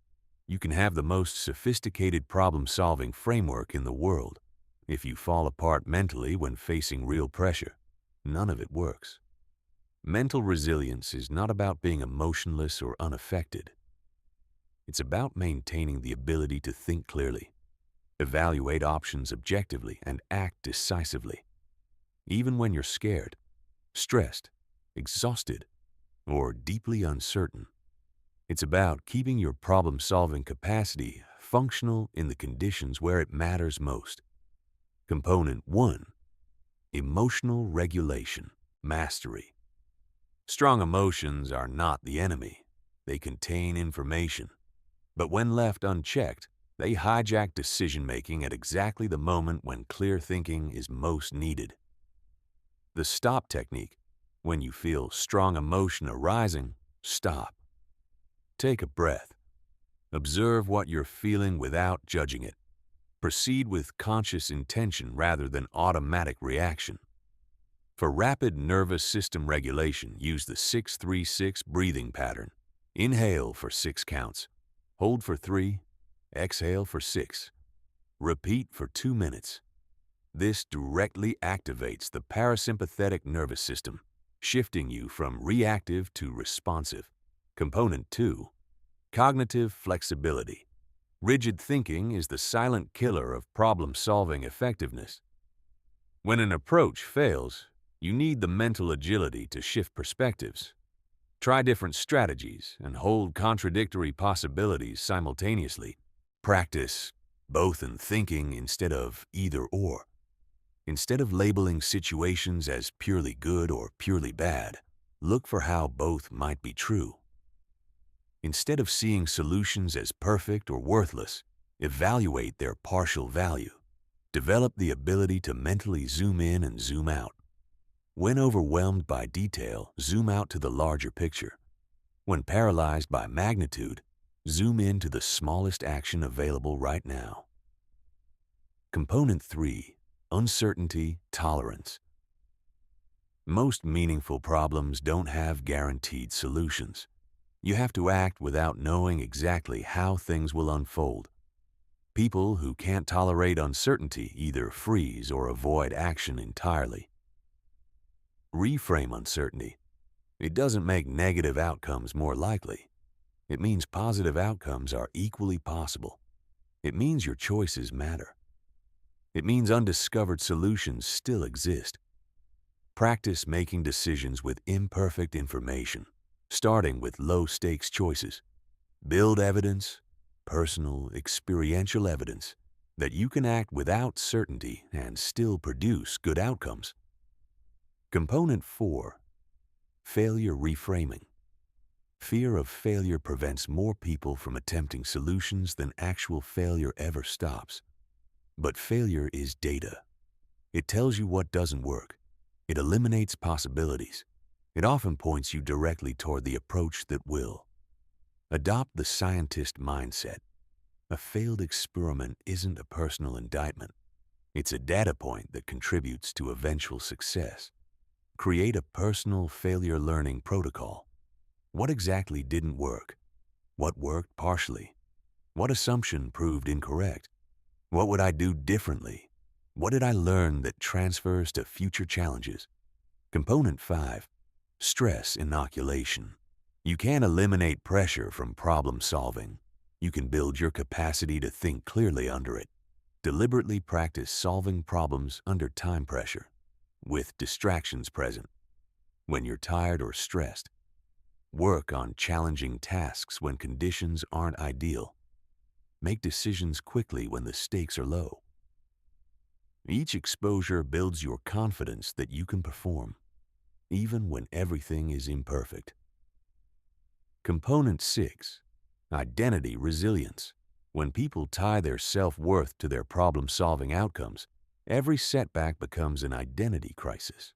You can have the most sophisticated problem-solving framework in the world. If you fall apart mentally when facing real pressure, none of it works. Mental resilience is not about being emotionless or unaffected. It's about maintaining the ability to think clearly, evaluate options objectively, and act decisively, even when you're scared, stressed, exhausted, or deeply uncertain. It's about keeping your problem-solving capacity functional in the conditions where it matters most. Component 1. Emotional regulation, mastery. Strong emotions are not the enemy. They contain information. But when left unchecked, they hijack decision-making at exactly the moment when clear thinking is most needed. The stop technique. When you feel strong emotion arising, stop. Take a breath. Observe what you're feeling without judging it. Proceed with conscious intention rather than automatic reaction. For rapid nervous system regulation, use the 6-3-6 breathing pattern. Inhale for 6 counts. Hold for 3. Exhale for 6. Repeat for 2 minutes. This directly activates the parasympathetic nervous system, shifting you from reactive to responsive. Component 2. Cognitive flexibility. Rigid thinking is the silent killer of problem-solving effectiveness. When an approach fails, you need the mental agility to shift perspectives, try different strategies, and hold contradictory possibilities simultaneously. Practice both in thinking instead of either/or. Instead of labeling situations as purely good or purely bad, look for how both might be true. Instead of seeing solutions as perfect or worthless, evaluate their partial value. Develop the ability to mentally zoom in and zoom out. When overwhelmed by detail, zoom out to the larger picture. When paralyzed by magnitude, zoom in to the smallest action available right now. Component 3. Uncertainty tolerance. Most meaningful problems don't have guaranteed solutions. You have to act without knowing exactly how things will unfold. People who can't tolerate uncertainty either freeze or avoid action entirely. Reframe uncertainty. It doesn't make negative outcomes more likely. It means positive outcomes are equally possible. It means your choices matter. It means undiscovered solutions still exist. Practice making decisions with imperfect information, starting with low-stakes choices. Build evidence, personal, experiential evidence, that you can act without certainty and still produce good outcomes. Component 4. Failure reframing. Fear of failure prevents more people from attempting solutions than actual failure ever stops. But failure is data. It tells you what doesn't work. It eliminates possibilities. It often points you directly toward the approach that will. Adopt the scientist mindset. A failed experiment isn't a personal indictment. It's a data point that contributes to eventual success. Create a personal failure learning protocol. What exactly didn't work? What worked partially? What assumption proved incorrect? What would I do differently? What did I learn that transfers to future challenges? Component 5. Stress inoculation. You can't eliminate pressure from problem solving. You can build your capacity to think clearly under it. Deliberately practice solving problems under time pressure, with distractions present. When you're tired or stressed, work on challenging tasks when conditions aren't ideal. Make decisions quickly when the stakes are low. Each exposure builds your confidence that you can perform, even when everything is imperfect. Component 6. Identity resilience. When people tie their self-worth to their problem-solving outcomes, every setback becomes an identity crisis.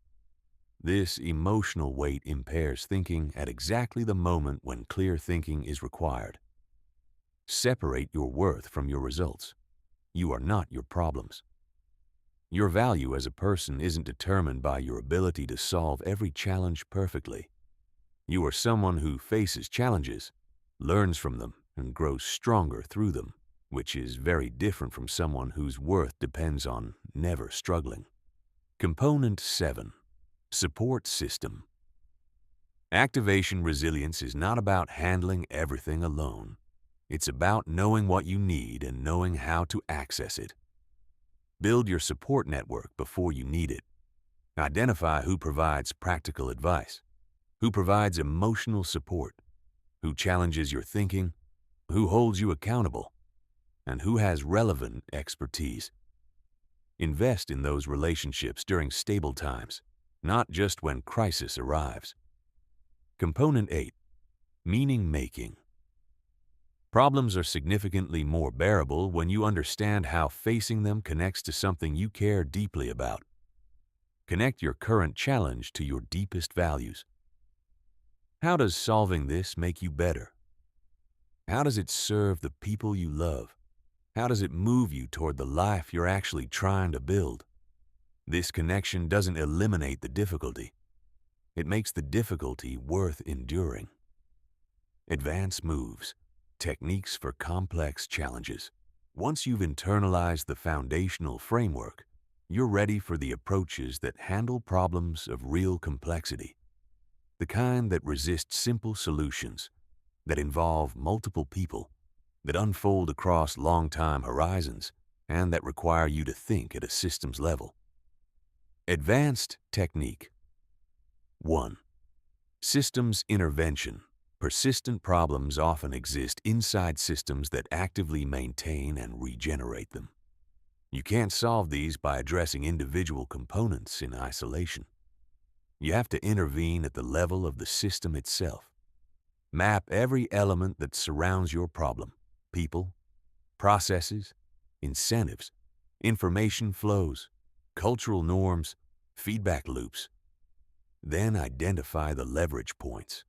This emotional weight impairs thinking at exactly the moment when clear thinking is required. Separate your worth from your results. You are not your problems. Your value as a person isn't determined by your ability to solve every challenge perfectly. You are someone who faces challenges, learns from them, and grows stronger through them, which is very different from someone whose worth depends on never struggling. Component 7. Support system. Activation resilience is not about handling everything alone. It's about knowing what you need and knowing how to access it. Build your support network before you need it. Identify who provides practical advice, who provides emotional support, who challenges your thinking, who holds you accountable, and who has relevant expertise. Invest in those relationships during stable times, not just when crisis arrives. Component 8. Meaning making. Problems are significantly more bearable when you understand how facing them connects to something you care deeply about. Connect your current challenge to your deepest values. How does solving this make you better? How does it serve the people you love? How does it move you toward the life you're actually trying to build? This connection doesn't eliminate the difficulty. It makes the difficulty worth enduring. Advanced moves, techniques for complex challenges. Once you've internalized the foundational framework, you're ready for the approaches that handle problems of real complexity. The kind that resist simple solutions, that involve multiple people, that unfold across long-time horizons, and that require you to think at a systems level. Advanced technique. 1. Systems intervention. Persistent problems often exist inside systems that actively maintain and regenerate them. You can't solve these by addressing individual components in isolation. You have to intervene at the level of the system itself. Map every element that surrounds your problem: people, processes, incentives, information flows, cultural norms, feedback loops. Then identify the leverage points,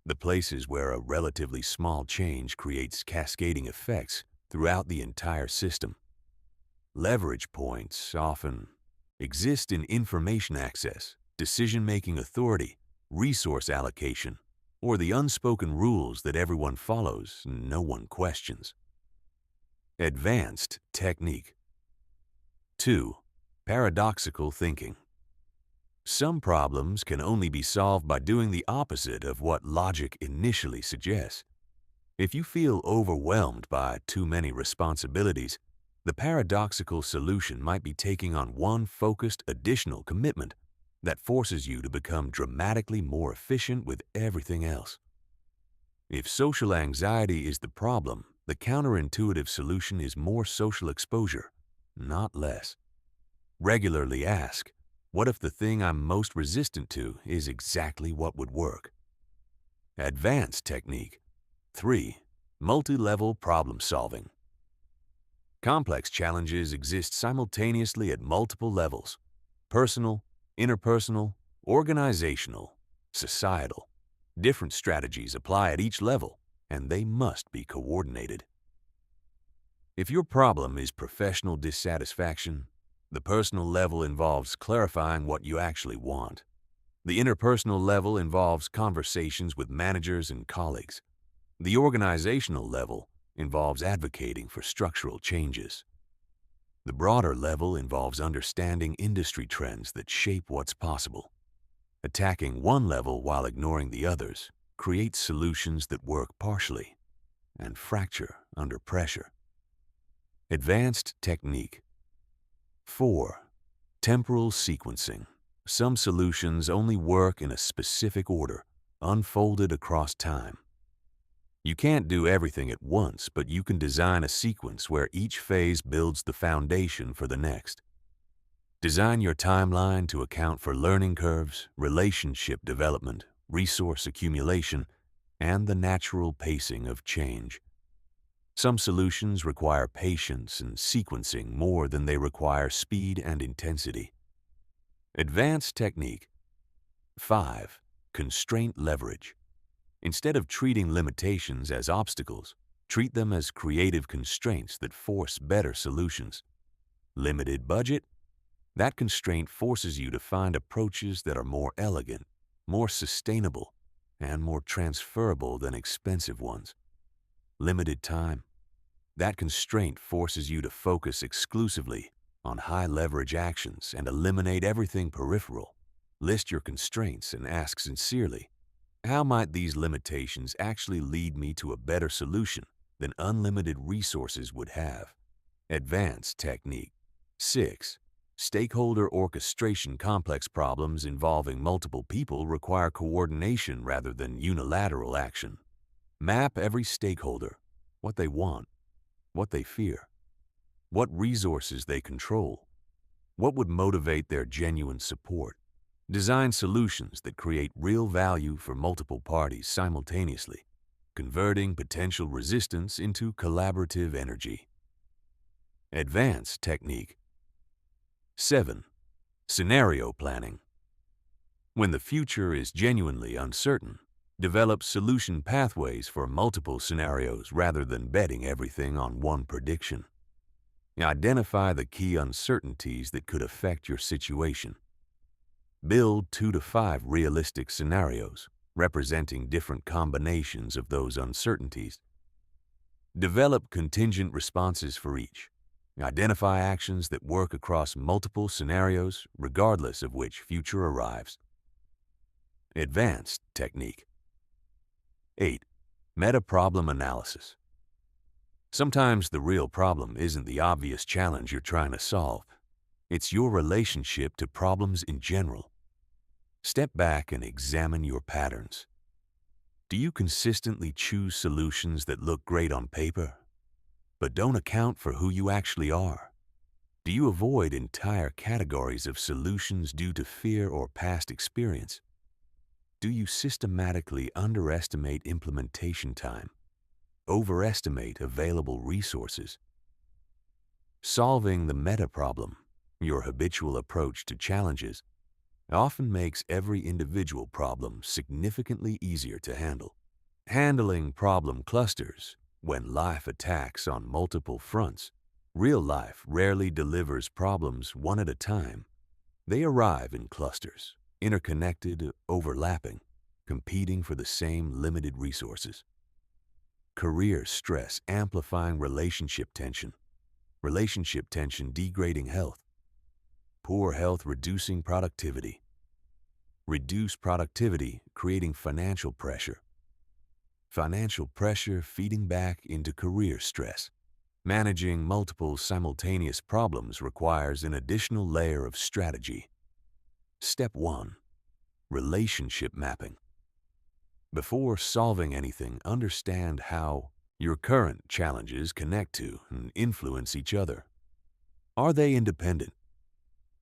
the places where a relatively small change creates cascading effects throughout the entire system. Leverage points often exist in information access, decision-making authority, resource allocation, or the unspoken rules that everyone follows and no one questions. Advanced technique. 2. Paradoxical thinking. Some problems can only be solved by doing the opposite of what logic initially suggests. If you feel overwhelmed by too many responsibilities, the paradoxical solution might be taking on one focused additional commitment that forces you to become dramatically more efficient with everything else. If social anxiety is the problem, the counterintuitive solution is more social exposure, not less. Regularly ask, what if the thing I'm most resistant to is exactly what would work? Advanced technique. 3. Multi-level problem solving. Complex challenges exist simultaneously at multiple levels: personal, interpersonal, organizational, societal. Different strategies apply at each level, and they must be coordinated. If your problem is professional dissatisfaction, the personal level involves clarifying what you actually want. The interpersonal level involves conversations with managers and colleagues. The organizational level involves advocating for structural changes. The broader level involves understanding industry trends that shape what's possible. Attacking one level while ignoring the others creates solutions that work partially and fracture under pressure. Advanced technique. 4. Temporal sequencing. Some solutions only work in a specific order, unfolded across time. You can't do everything at once, but you can design a sequence where each phase builds the foundation for the next. Design your timeline to account for learning curves, relationship development, resource accumulation, and the natural pacing of change. Some solutions require patience and sequencing more than they require speed and intensity. Advanced technique. 5. Constraint leverage. Instead of treating limitations as obstacles, treat them as creative constraints that force better solutions. Limited budget? That constraint forces you to find approaches that are more elegant, more sustainable, and more transferable than expensive ones. Limited time? That constraint forces you to focus exclusively on high-leverage actions and eliminate everything peripheral. List your constraints and ask sincerely, how might these limitations actually lead me to a better solution than unlimited resources would have? Advanced technique. 6. Stakeholder orchestration. Complex problems involving multiple people require coordination rather than unilateral action. Map every stakeholder, what they want, what they fear, what resources they control, what would motivate their genuine support. Design solutions that create real value for multiple parties simultaneously, converting potential resistance into collaborative energy. Advanced technique. 7. Scenario planning. When the future is genuinely uncertain, develop solution pathways for multiple scenarios rather than betting everything on one prediction. Identify the key uncertainties that could affect your situation. Build 2 to 5 realistic scenarios, representing different combinations of those uncertainties. Develop contingent responses for each. Identify actions that work across multiple scenarios, regardless of which future arrives. Advanced technique. 8. Meta-problem analysis. Sometimes the real problem isn't the obvious challenge you're trying to solve. It's your relationship to problems in general. Step back and examine your patterns. Do you consistently choose solutions that look great on paper, but don't account for who you actually are? Do you avoid entire categories of solutions due to fear or past experience? Do you systematically underestimate implementation time, overestimate available resources? Solving the meta-problem, your habitual approach to challenges, often makes every individual problem significantly easier to handle. Handling problem clusters, when life attacks on multiple fronts, real life rarely delivers problems one at a time. They arrive in clusters, interconnected, overlapping, competing for the same limited resources. Career stress amplifying relationship tension degrading health, poor health reducing productivity, reduced productivity creating financial pressure feeding back into career stress. Managing multiple simultaneous problems requires an additional layer of strategy. Step 1. Relationship mapping. Before solving anything, understand how your current challenges connect to and influence each other. Are they independent?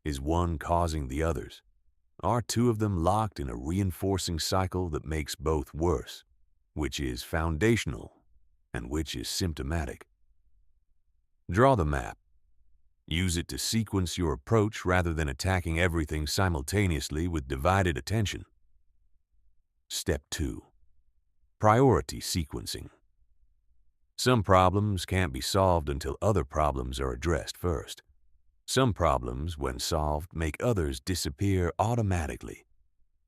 Is one causing the others? Are two of them locked in a reinforcing cycle that makes both worse? Which is foundational and which is symptomatic? Draw the map. Use it to sequence your approach rather than attacking everything simultaneously with divided attention. Step 2. Priority sequencing. Some problems can't be solved until other problems are addressed first. Some problems, when solved, make others disappear automatically.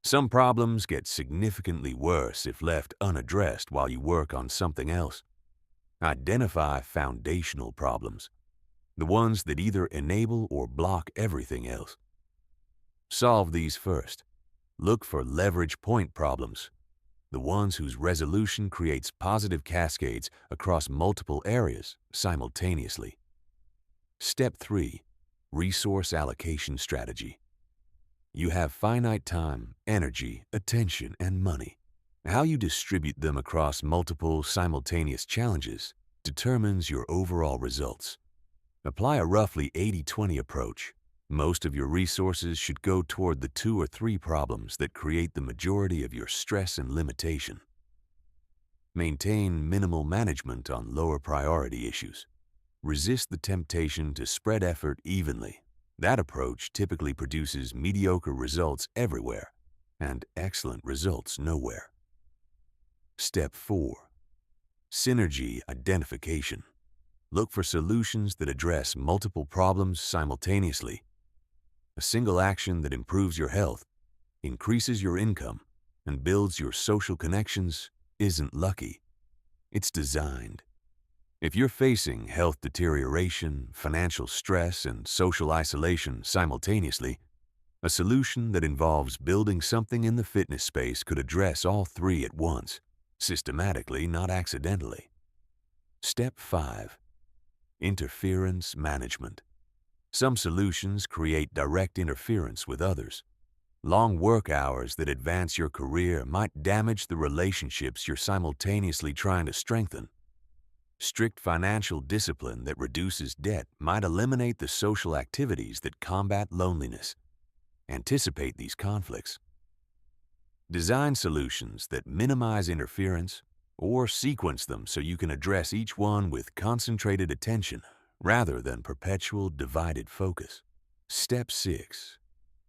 Some problems get significantly worse if left unaddressed while you work on something else. Identify foundational problems, the ones that either enable or block everything else. Solve these first. Look for leverage point problems, the ones whose resolution creates positive cascades across multiple areas simultaneously. Step 3. Resource allocation strategy. You have finite time, energy, attention, and money. How you distribute them across multiple simultaneous challenges determines your overall results. Apply a roughly 80-20 approach. Most of your resources should go toward the 2 or 3 problems that create the majority of your stress and limitation. Maintain minimal management on lower priority issues. Resist the temptation to spread effort evenly. That approach typically produces mediocre results everywhere and excellent results nowhere. Step 4. Synergy identification. Look for solutions that address multiple problems simultaneously. A single action that improves your health, increases your income, and builds your social connections isn't lucky. It's designed. If you're facing health deterioration, financial stress, and social isolation simultaneously, a solution that involves building something in the fitness space could address all 3 at once, systematically, not accidentally. Step 5. Interference management. Some solutions create direct interference with others. Long work hours that advance your career might damage the relationships you're simultaneously trying to strengthen. Strict financial discipline that reduces debt might eliminate the social activities that combat loneliness. Anticipate these conflicts. Design solutions that minimize interference or sequence them so you can address each one with concentrated attention rather than perpetual divided focus. Step 6.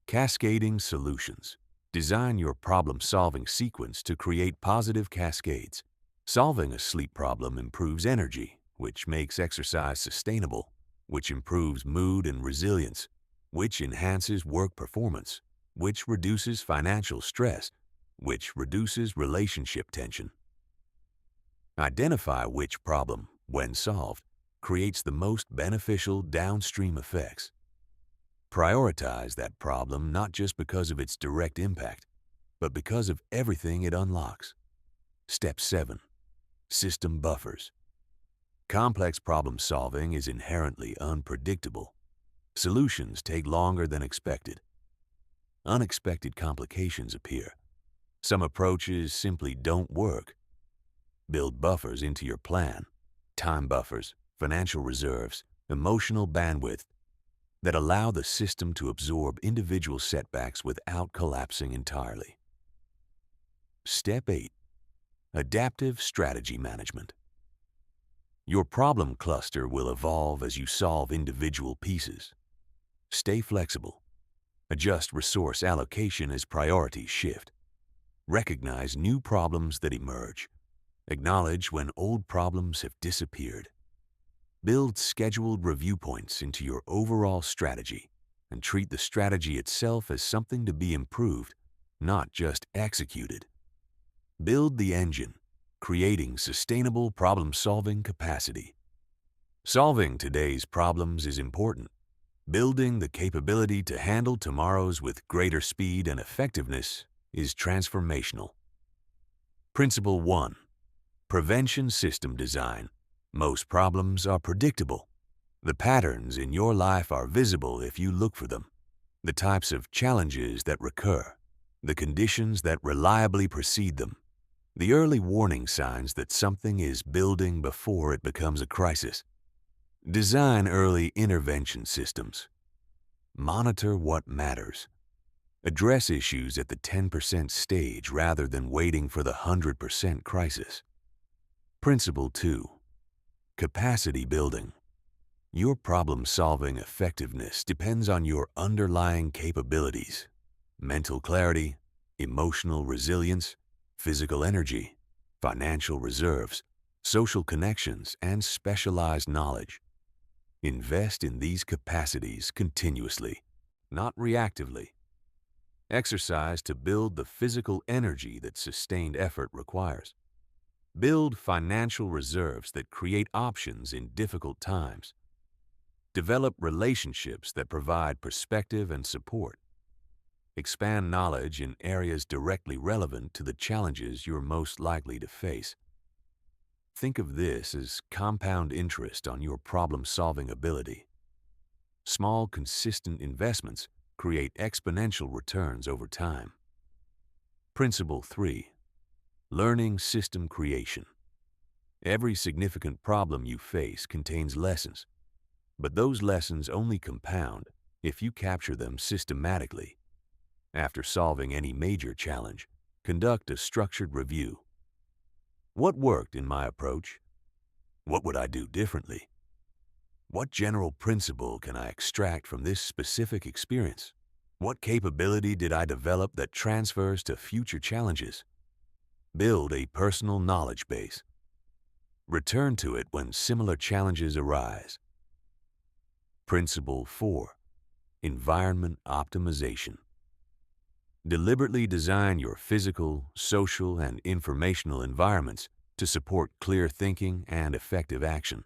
Cascading solutions. Design your problem-solving sequence to create positive cascades. Solving a sleep problem improves energy, which makes exercise sustainable. which improves mood and resilience, which enhances work performance, which reduces financial stress, which reduces relationship tension. Identify which problem, when solved, creates the most beneficial downstream effects. Prioritize that problem not just because of its direct impact, but because of everything it unlocks. Step 7. System buffers. Complex problem solving is inherently unpredictable. Solutions take longer than expected. Unexpected complications appear. Some approaches simply don't work. Build buffers into your plan. Time buffers, financial reserves, emotional bandwidth that allow the system to absorb individual setbacks without collapsing entirely. Step 8. Adaptive strategy management. Your problem cluster will evolve as you solve individual pieces. Stay flexible. Adjust resource allocation as priorities shift. Recognize new problems that emerge. Acknowledge when old problems have disappeared. Build scheduled review points into your overall strategy and treat the strategy itself as something to be improved, not just executed. Build the engine, creating sustainable problem-solving capacity. Solving today's problems is important. Building the capability to handle tomorrow's with greater speed and effectiveness is transformational. Principle 1. Prevention system design. Most problems are predictable. The patterns in your life are visible if you look for them. The types of challenges that recur. The conditions that reliably precede them. The early warning signs that something is building before it becomes a crisis. Design early intervention systems. Monitor what matters. Address issues at the 10% stage rather than waiting for the 100% crisis. Principle 2. Capacity building. Your problem-solving effectiveness depends on your underlying capabilities, mental clarity, emotional resilience, physical energy, financial reserves, social connections, and specialized knowledge. Invest in these capacities continuously, not reactively. Exercise to build the physical energy that sustained effort requires. Build financial reserves that create options in difficult times. Develop relationships that provide perspective and support. Expand knowledge in areas directly relevant to the challenges you're most likely to face. Think of this as compound interest on your problem-solving ability. Small, consistent investments create exponential returns over time. Principle 3. Learning system creation. Every significant problem you face contains lessons, but those lessons only compound if you capture them systematically. After solving any major challenge, conduct a structured review. What worked in my approach? What would I do differently? What general principle can I extract from this specific experience? What capability did I develop that transfers to future challenges? Build a personal knowledge base. Return to it when similar challenges arise. Principle 4. Environment optimization. Deliberately design your physical, social, and informational environments to support clear thinking and effective action.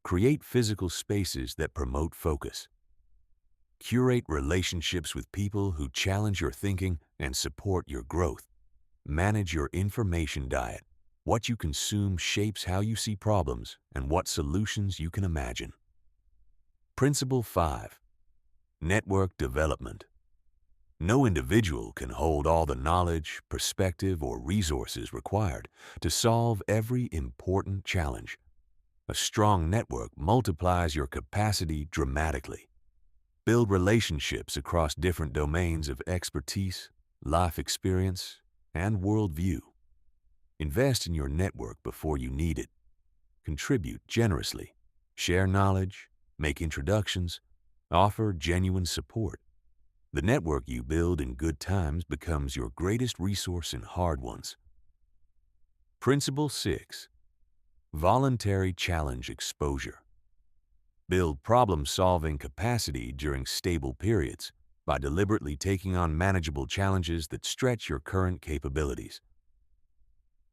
Create physical spaces that promote focus. Curate relationships with people who challenge your thinking and support your growth. Manage your information diet. What you consume shapes how you see problems and what solutions you can imagine. Principle 5. Network development. No individual can hold all the knowledge, perspective, or resources required to solve every important challenge. A strong network multiplies your capacity dramatically. Build relationships across different domains of expertise, life experience, and worldview. Invest in your network before you need it. Contribute generously. Share knowledge, make introductions, offer genuine support. The network you build in good times becomes your greatest resource in hard ones. Principle 6. Voluntary challenge exposure. Build problem-solving capacity during stable periods by deliberately taking on manageable challenges that stretch your current capabilities.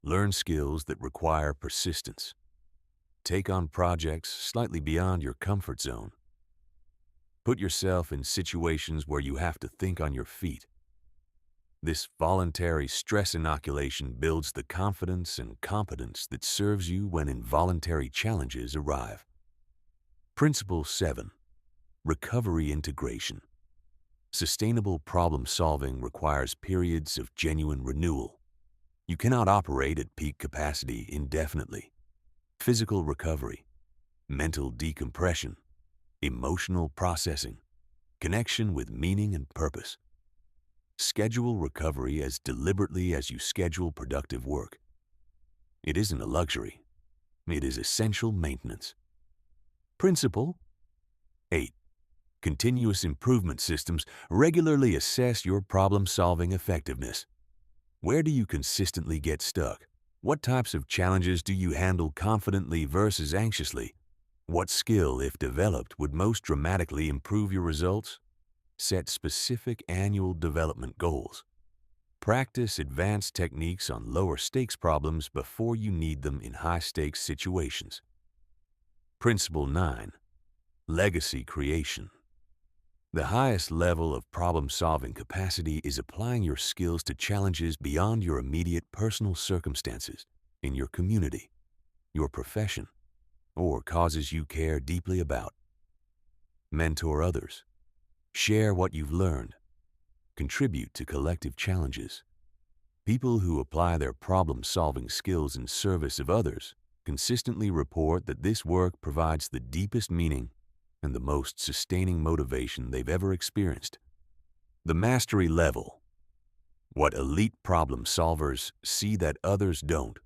Learn skills that require persistence. Take on projects slightly beyond your comfort zone. Put yourself in situations where you have to think on your feet. This voluntary stress inoculation builds the confidence and competence that serves you when involuntary challenges arrive. Principle 7. Recovery integration. Sustainable problem-solving requires periods of genuine renewal. You cannot operate at peak capacity indefinitely. Physical recovery, mental decompression, emotional processing, connection with meaning and purpose. Schedule recovery as deliberately as you schedule productive work. It isn't a luxury. It is essential maintenance. Principle 8. Continuous improvement systems regularly assess your problem-solving effectiveness. Where do you consistently get stuck? What types of challenges do you handle confidently versus anxiously? What skill, if developed, would most dramatically improve your results? Set specific annual development goals. Practice advanced techniques on lower-stakes problems before you need them in high-stakes situations. Principle 9. Legacy creation. The highest level of problem-solving capacity is applying your skills to challenges beyond your immediate personal circumstances, in your community, your profession, or causes you care deeply about. Mentor others. Share what you've learned. Contribute to collective challenges. People who apply their problem-solving skills in service of others consistently report that this work provides the deepest meaning and the most sustaining motivation they've ever experienced. The mastery level. What elite problem solvers see that others don't.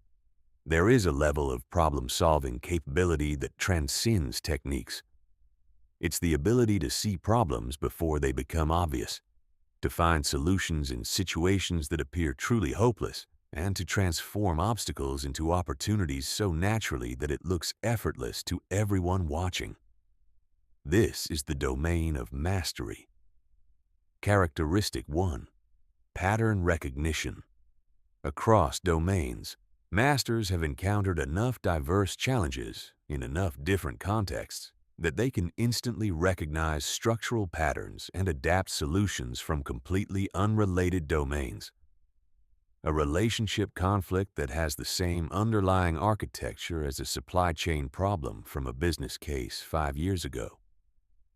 There is a level of problem-solving capability that transcends techniques. It's the ability to see problems before they become obvious, to find solutions in situations that appear truly hopeless, and to transform obstacles into opportunities so naturally that it looks effortless to everyone watching. This is the domain of mastery. Characteristic 1. Pattern recognition. Across domains, masters have encountered enough diverse challenges in enough different contexts that they can instantly recognize structural patterns and adapt solutions from completely unrelated domains. A relationship conflict that has the same underlying architecture as a supply chain problem from a business case 5 years ago.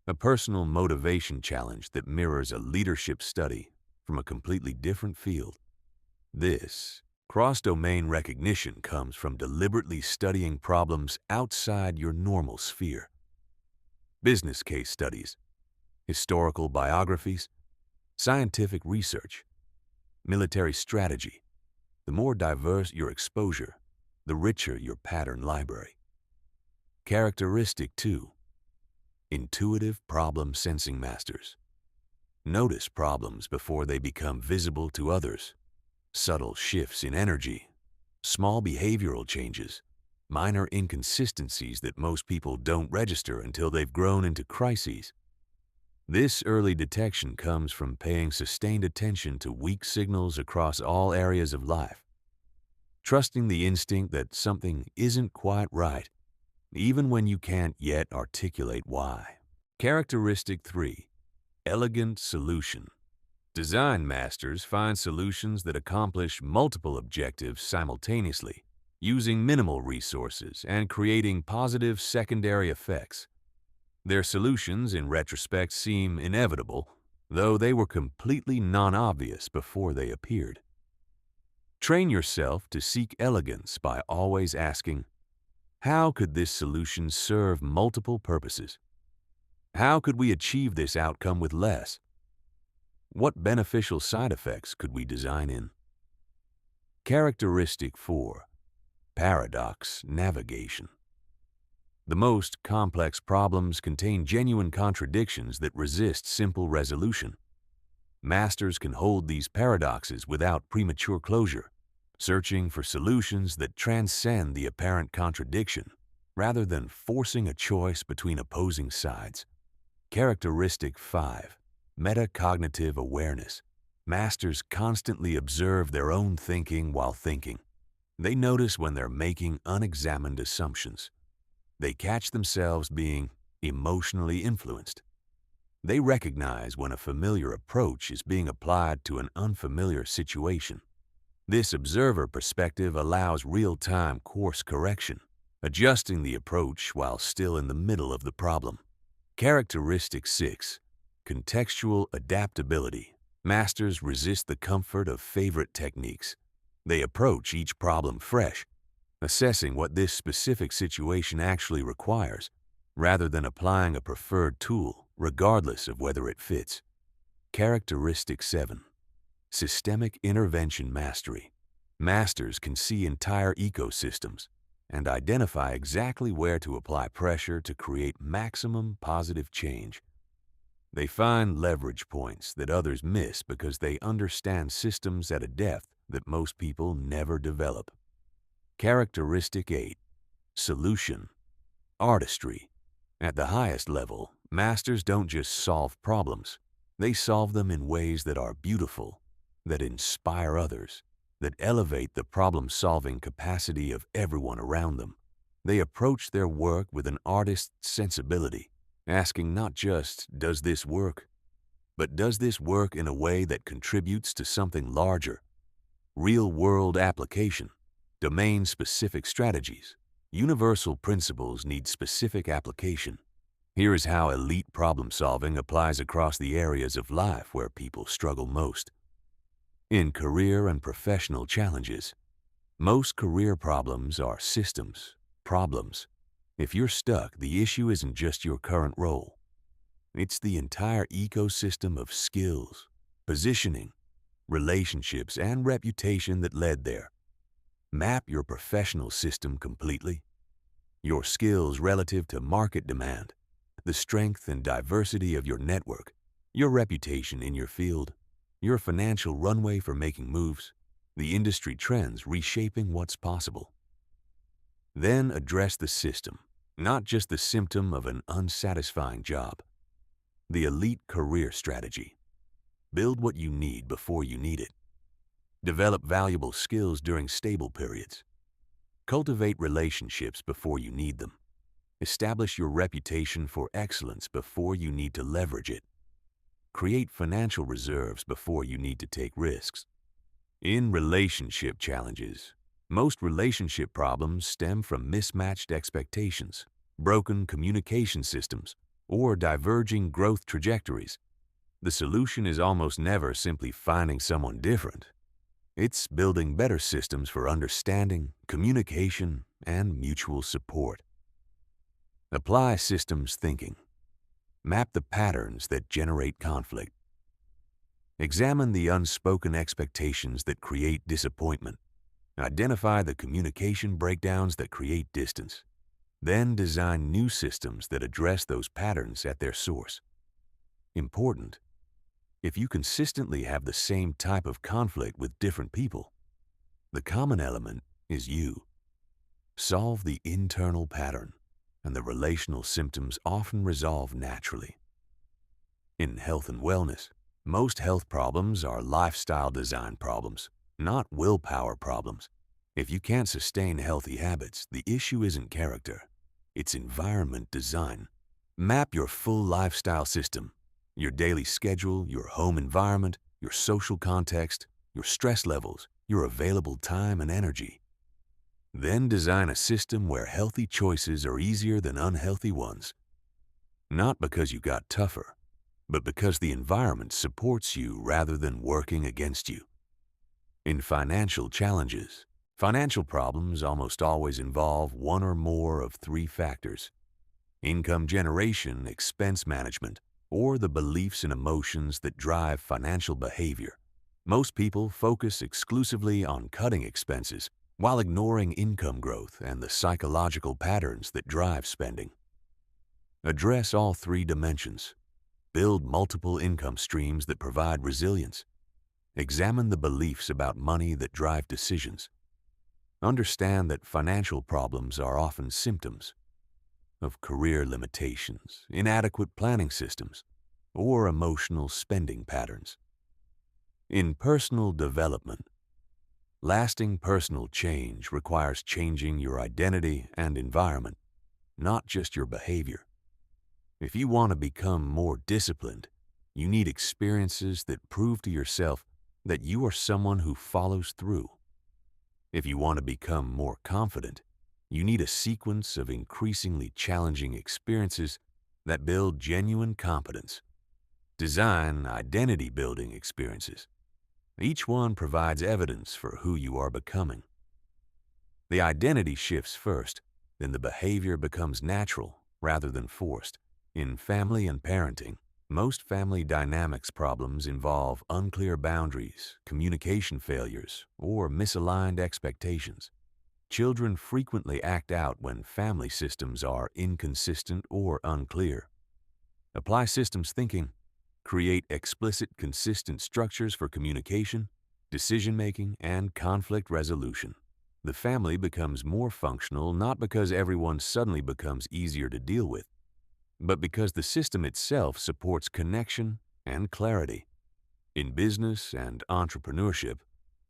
A personal motivation challenge that mirrors a leadership study from a completely different field. This cross-domain recognition comes from deliberately studying problems outside your normal sphere. Business case studies, historical biographies, scientific research, military strategy. The more diverse your exposure, the richer your pattern library. Characteristic 2. Intuitive problem-sensing masters. Notice problems before they become visible to others. Subtle shifts in energy, small behavioral changes, minor inconsistencies that most people don't register until they've grown into crises. This early detection comes from paying sustained attention to weak signals across all areas of life. Trusting the instinct that something isn't quite right, even when you can't yet articulate why. Characteristic 3. Elegant solution. Design masters find solutions that accomplish multiple objectives simultaneously, using minimal resources and creating positive secondary effects. Their solutions, in retrospect, seem inevitable, though they were completely non-obvious before they appeared. Train yourself to seek elegance by always asking, how could this solution serve multiple purposes? How could we achieve this outcome with less? What beneficial side effects could we design in? Characteristic 4. Paradox navigation. The most complex problems contain genuine contradictions that resist simple resolution. Masters can hold these paradoxes without premature closure, searching for solutions that transcend the apparent contradiction. rather than forcing a choice between opposing sides. Characteristic 5. Metacognitive awareness. Masters constantly observe their own thinking while thinking. They notice when they're making unexamined assumptions. They catch themselves being emotionally influenced. They recognize when a familiar approach is being applied to an unfamiliar situation. This observer perspective allows real-time course correction, adjusting the approach while still in the middle of the problem. Characteristic 6. Contextual adaptability. Masters resist the comfort of favorite techniques. They approach each problem fresh, assessing what this specific situation actually requires, rather than applying a preferred tool, regardless of whether it fits. Characteristic 7. Systemic intervention mastery. Masters can see entire ecosystems and identify exactly where to apply pressure to create maximum positive change. They find leverage points that others miss because they understand systems at a depth that most people never develop. Characteristic 8. Solution artistry. At the highest level, masters don't just solve problems. They solve them in ways that are beautiful, that inspire others, that elevate the problem-solving capacity of everyone around them. They approach their work with an artist's sensibility, asking not just, does this work? But does this work in a way that contributes to something larger? Real-world application, domain-specific strategies, universal principles need specific application. Here is how elite problem-solving applies across the areas of life where people struggle most. In career and professional challenges, most career problems are systems, problems. If you're stuck, the issue isn't just your current role. It's the entire ecosystem of skills, positioning, relationships, and reputation that led there. Map your professional system completely. Your skills relative to market demand, the strength and diversity of your network, your reputation in your field, your financial runway for making moves, the industry trends reshaping what's possible. Then address the system, not just the symptom of an unsatisfying job. The elite career strategy. Build what you need before you need it. Develop valuable skills during stable periods. Cultivate relationships before you need them. Establish your reputation for excellence before you need to leverage it. Create financial reserves before you need to take risks. In relationship challenges, most relationship problems stem from mismatched expectations, broken communication systems, or diverging growth trajectories. The solution is almost never simply finding someone different. It's building better systems for understanding, communication, and mutual support. Apply systems thinking. Map the patterns that generate conflict. Examine the unspoken expectations that create disappointment. Identify the communication breakdowns that create distance. Then design new systems that address those patterns at their source. Important. If you consistently have the same type of conflict with different people, the common element is you. Solve the internal pattern, and the relational symptoms often resolve naturally. In health and wellness, most health problems are lifestyle design problems, not willpower problems. If you can't sustain healthy habits, the issue isn't character, it's environment design. Map your full lifestyle system, your daily schedule, your home environment, your social context, your stress levels, your available time and energy. Then design a system where healthy choices are easier than unhealthy ones. Not because you got tougher, but because the environment supports you rather than working against you. In financial challenges, financial problems almost always involve one or more of three factors: income generation, expense management, or the beliefs and emotions that drive financial behavior. Most people focus exclusively on cutting expenses while ignoring income growth and the psychological patterns that drive spending. Address all three dimensions. Build multiple income streams that provide resilience. Examine the beliefs about money that drive decisions. Understand that financial problems are often symptoms, of career limitations, inadequate planning systems, or emotional spending patterns. In personal development, lasting personal change requires changing your identity and environment, not just your behavior. If you want to become more disciplined, you need experiences that prove to yourself that you are someone who follows through. If you want to become more confident, you need a sequence of increasingly challenging experiences that build genuine competence. Design identity-building experiences. Each one provides evidence for who you are becoming. The identity shifts first, then the behavior becomes natural rather than forced. In family and parenting, most family dynamics problems involve unclear boundaries, communication failures, or misaligned expectations. Children frequently act out when family systems are inconsistent or unclear. Apply systems thinking. Create explicit, consistent structures for communication, decision-making, and conflict resolution. The family becomes more functional not because everyone suddenly becomes easier to deal with, but because the system itself supports connection and clarity. In business and entrepreneurship,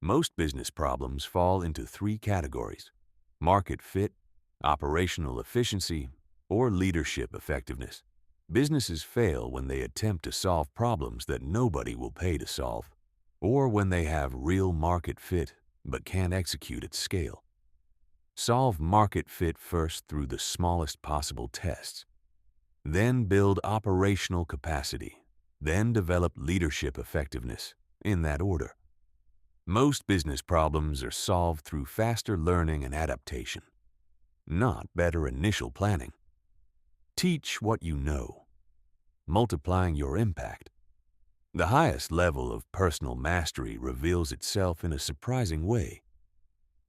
most business problems fall into three categories: market fit, operational efficiency, or leadership effectiveness. Businesses fail when they attempt to solve problems that nobody will pay to solve, or when they have real market fit but can't execute at scale. Solve market fit first through the smallest possible tests. Then build operational capacity. Then develop leadership effectiveness, in that order. Most business problems are solved through faster learning and adaptation, not better initial planning. Teach what you know, multiplying your impact. The highest level of personal mastery reveals itself in a surprising way.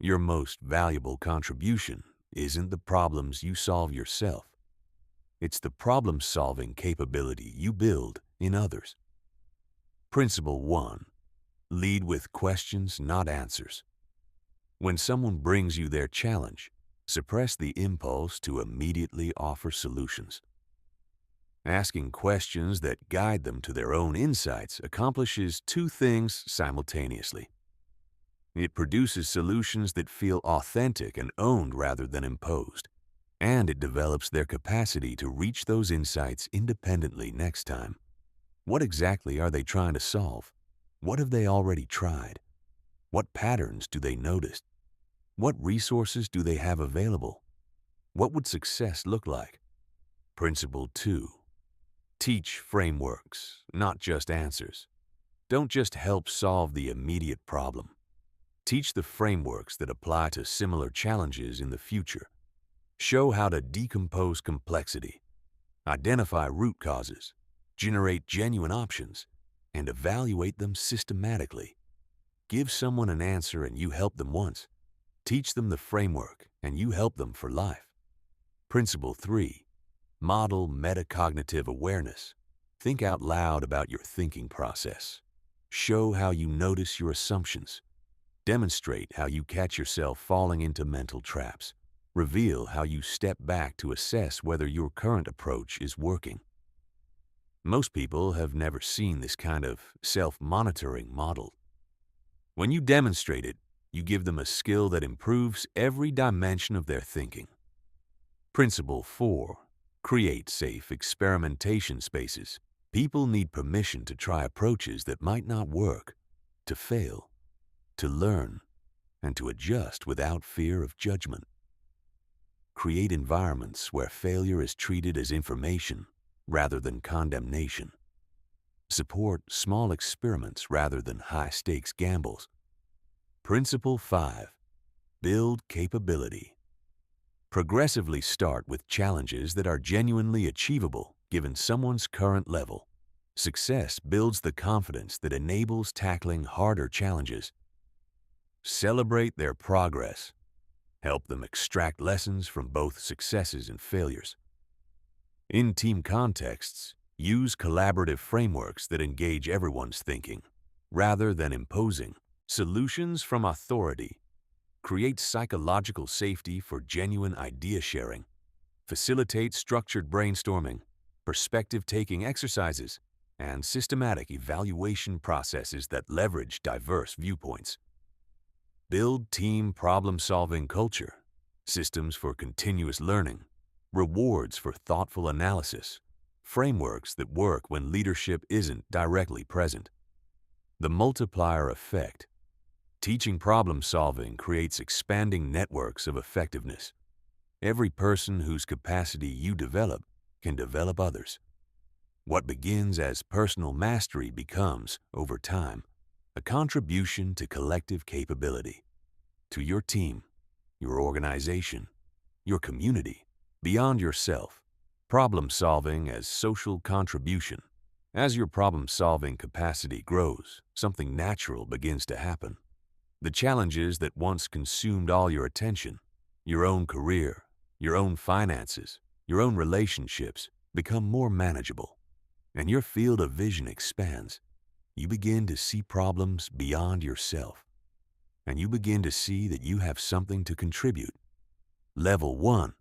Your most valuable contribution isn't the problems you solve yourself. It's the problem-solving capability you build in others. Principle 1. Lead with questions, not answers. When someone brings you their challenge, suppress the impulse to immediately offer solutions. Asking questions that guide them to their own insights accomplishes two things simultaneously. It produces solutions that feel authentic and owned rather than imposed, and it develops their capacity to reach those insights independently next time. What exactly are they trying to solve? What have they already tried? What patterns do they notice? What resources do they have available? What would success look like? Principle 2. Teach frameworks, not just answers. Don't just help solve the immediate problem. Teach the frameworks that apply to similar challenges in the future. Show how to decompose complexity, identify root causes, generate genuine options, and evaluate them systematically. Give someone an answer and you help them once. Teach them the framework and you help them for life. Principle 3. Model metacognitive awareness. Think out loud about your thinking process. Show how you notice your assumptions. Demonstrate how you catch yourself falling into mental traps. Reveal how you step back to assess whether your current approach is working. Most people have never seen this kind of self-monitoring model. When you demonstrate it, you give them a skill that improves every dimension of their thinking. Principle 4. Create safe experimentation spaces. People need permission to try approaches that might not work, to fail, to learn, and to adjust without fear of judgment. Create environments where failure is treated as information rather than condemnation. Support small experiments rather than high-stakes gambles. Principle 5. Build capability. Progressively start with challenges that are genuinely achievable given someone's current level. Success builds the confidence that enables tackling harder challenges. Celebrate their progress. Help them extract lessons from both successes and failures. In team contexts, use collaborative frameworks that engage everyone's thinking, rather than imposing solutions from authority. Create psychological safety for genuine idea sharing. Facilitate structured brainstorming, perspective-taking exercises, and systematic evaluation processes that leverage diverse viewpoints. Build team problem-solving culture, systems for continuous learning, rewards for thoughtful analysis, frameworks that work when leadership isn't directly present. The multiplier effect. Teaching problem-solving creates expanding networks of effectiveness. Every person whose capacity you develop can develop others. What begins as personal mastery becomes, over time, a contribution to collective capability, to your team, your organization, your community, beyond yourself. Problem-solving as social contribution. As your problem-solving capacity grows, something natural begins to happen. The challenges that once consumed all your attention, your own career, your own finances, your own relationships, become more manageable, and your field of vision expands. You begin to see problems beyond yourself, and you begin to see that you have something to contribute. Level 1.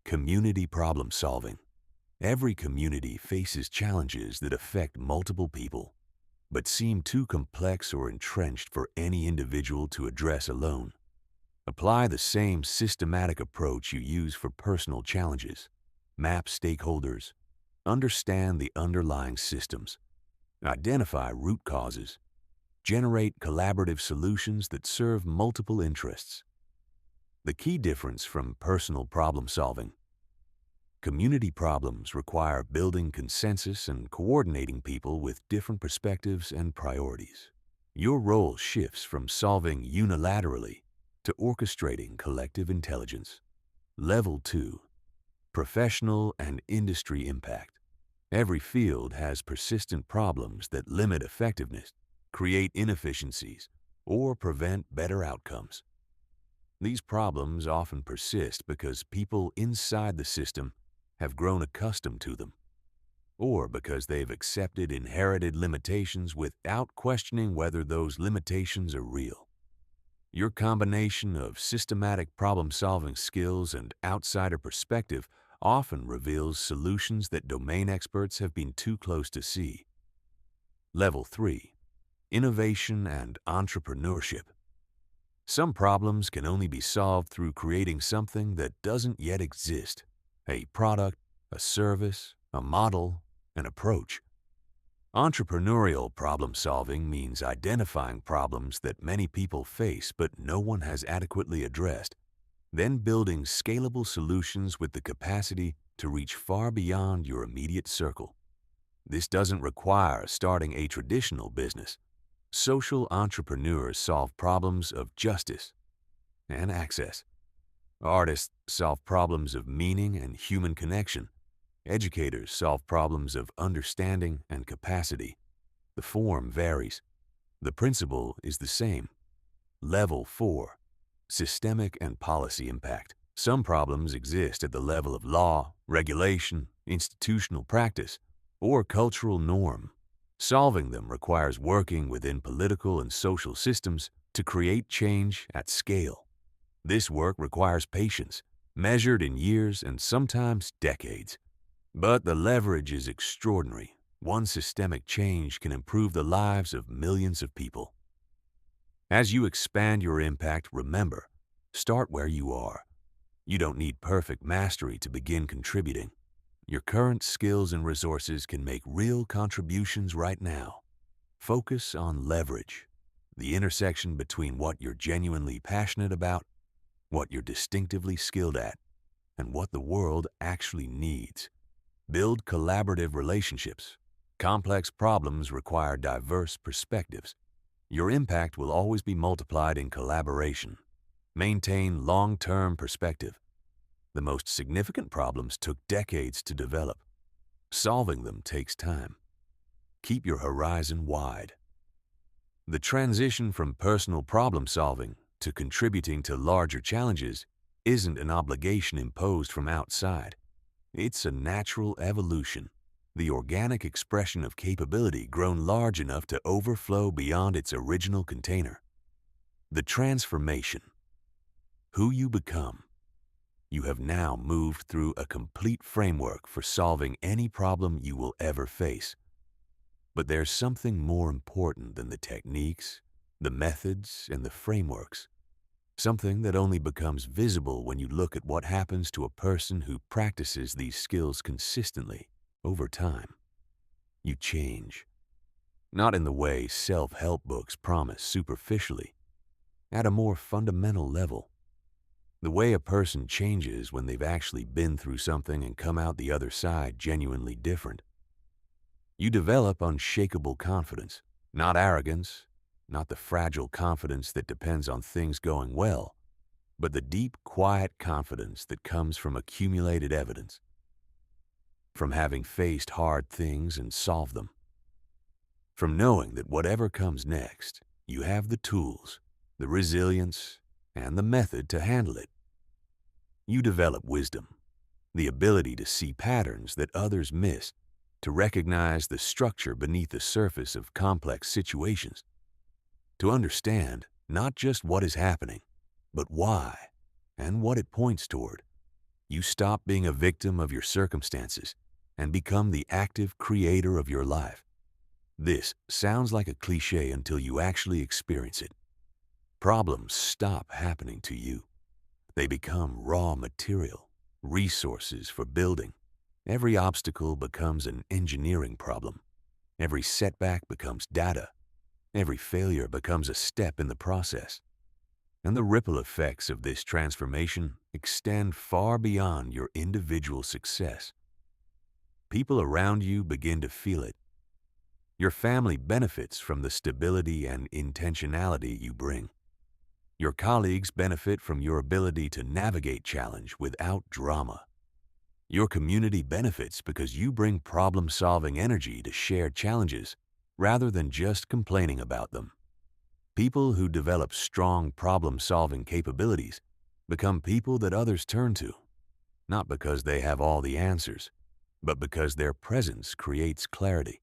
Community problem solving. Every community faces challenges that affect multiple people, but seem too complex or entrenched for any individual to address alone. Apply the same systematic approach you use for personal challenges. Map stakeholders, understand the underlying systems, identify root causes, generate collaborative solutions that serve multiple interests. The key difference from personal problem solving. Community problems require building consensus and coordinating people with different perspectives and priorities. Your role shifts from solving unilaterally to orchestrating collective intelligence. Level 2. Professional and industry impact. Every field has persistent problems that limit effectiveness, create inefficiencies, or prevent better outcomes. These problems often persist because people inside the system have grown accustomed to them, or because they've accepted inherited limitations without questioning whether those limitations are real. Your combination of systematic problem-solving skills and outsider perspective often reveals solutions that domain experts have been too close to see. Level 3. Innovation and entrepreneurship. Some problems can only be solved through creating something that doesn't yet exist. A product, a service, a model, an approach. Entrepreneurial problem-solving means identifying problems that many people face but no one has adequately addressed, then building scalable solutions with the capacity to reach far beyond your immediate circle. This doesn't require starting a traditional business. Social entrepreneurs solve problems of justice and access. Artists solve problems of meaning and human connection. Educators solve problems of understanding and capacity. The form varies. The principle is the same. Level 4. Systemic and policy impact. Some problems exist at the level of law, regulation, institutional practice, or cultural norm. Solving them requires working within political and social systems to create change at scale. This work requires patience, measured in years and sometimes decades. But the leverage is extraordinary. One systemic change can improve the lives of millions of people. As you expand your impact, remember, start where you are. You don't need perfect mastery to begin contributing. Your current skills and resources can make real contributions right now. Focus on leverage, the intersection between what you're genuinely passionate about, what you're distinctively skilled at, and what the world actually needs. Build collaborative relationships. Complex problems require diverse perspectives. Your impact will always be multiplied in collaboration. Maintain long-term perspective. The most significant problems took decades to develop. Solving them takes time. Keep your horizon wide. The transition from personal problem-solving to contributing to larger challenges isn't an obligation imposed from outside. It's a natural evolution, the organic expression of capability grown large enough to overflow beyond its original container. The transformation. Who you become. you have now moved through a complete framework for solving any problem you will ever face. But there's something more important than the techniques, the methods, and the frameworks. Something that only becomes visible when you look at what happens to a person who practices these skills consistently over time. You change. Not in the way self-help books promise superficially, at a more fundamental level. The way a person changes when they've actually been through something and come out the other side genuinely different. You develop unshakable confidence, not arrogance, not the fragile confidence that depends on things going well, but the deep, quiet confidence that comes from accumulated evidence, from having faced hard things and solved them, from knowing that whatever comes next, you have the tools, the resilience, and the method to handle it. You develop wisdom, the ability to see patterns that others miss, to recognize the structure beneath the surface of complex situations, to understand not just what is happening, but why and what it points toward. You stop being a victim of your circumstances and become the active creator of your life. This sounds like a cliche until you actually experience it. Problems stop happening to you. They become raw material, resources for building. Every obstacle becomes an engineering problem. Every setback becomes data. Every failure becomes a step in the process. And the ripple effects of this transformation extend far beyond your individual success. People around you begin to feel it. Your family benefits from the stability and intentionality you bring. Your colleagues benefit from your ability to navigate challenge without drama. Your community benefits because you bring problem-solving energy to shared challenges rather than just complaining about them. People who develop strong problem-solving capabilities become people that others turn to, not because they have all the answers, but because their presence creates clarity.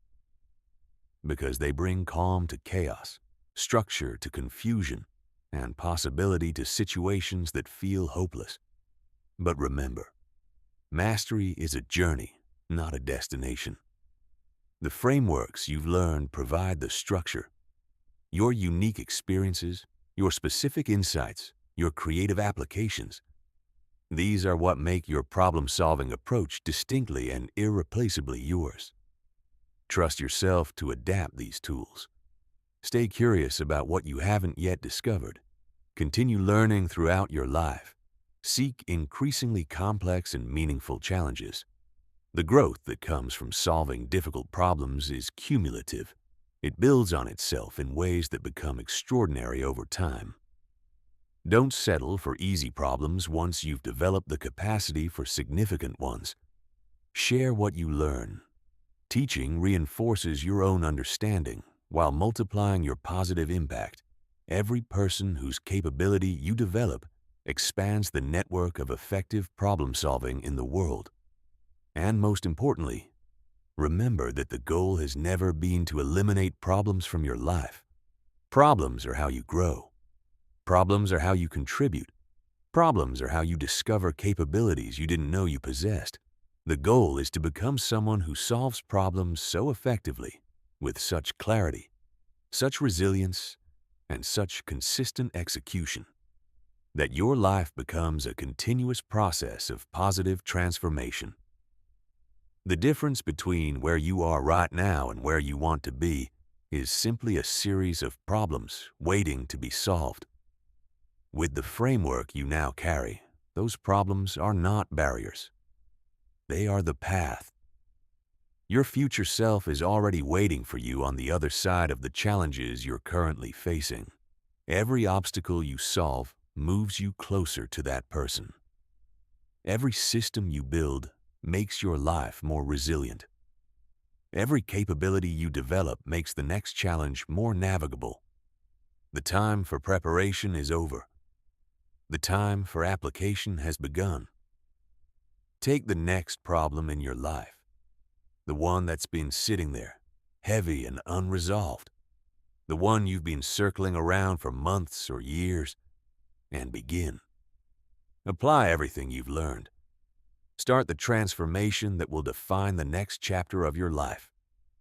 Because they bring calm to chaos, structure to confusion, and possibility to situations that feel hopeless. But remember, mastery is a journey, not a destination. The frameworks you've learned provide the structure. Your unique experiences, your specific insights, your creative applications, these are what make your problem-solving approach distinctly and irreplaceably yours. Trust yourself to adapt these tools. Stay curious about what you haven't yet discovered. Continue learning throughout your life. Seek increasingly complex and meaningful challenges. The growth that comes from solving difficult problems is cumulative. It builds on itself in ways that become extraordinary over time. Don't settle for easy problems once you've developed the capacity for significant ones. Share what you learn. Teaching reinforces your own understanding while multiplying your positive impact. Every person whose capability you develop expands the network of effective problem-solving in the world. And most importantly, remember that the goal has never been to eliminate problems from your life. Problems are how you grow. Problems are how you contribute. Problems are how you discover capabilities you didn't know you possessed. The goal is to become someone who solves problems so effectively, with such clarity, such resilience, and such consistent execution, that your life becomes a continuous process of positive transformation. The difference between where you are right now and where you want to be is simply a series of problems waiting to be solved. With the framework you now carry, those problems are not barriers. They are the path. Your future self is already waiting for you on the other side of the challenges you're currently facing. Every obstacle you solve moves you closer to that person. Every system you build makes your life more resilient. Every capability you develop makes the next challenge more navigable. The time for preparation is over. The time for application has begun. Take the next problem in your life, the one that's been sitting there, heavy and unresolved, the one you've been circling around for months or years, and begin. Apply everything you've learned. Start the transformation that will define the next chapter of your life.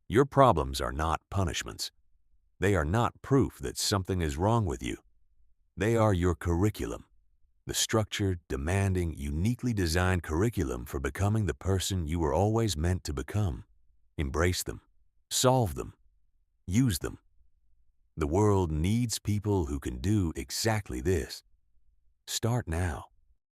Your problems are not punishments. They are not proof that something is wrong with you. They are your curriculum, the structured, demanding, uniquely designed curriculum for becoming the person you were always meant to become. Embrace them. Solve them. Use them. The world needs people who can do exactly this. Start now.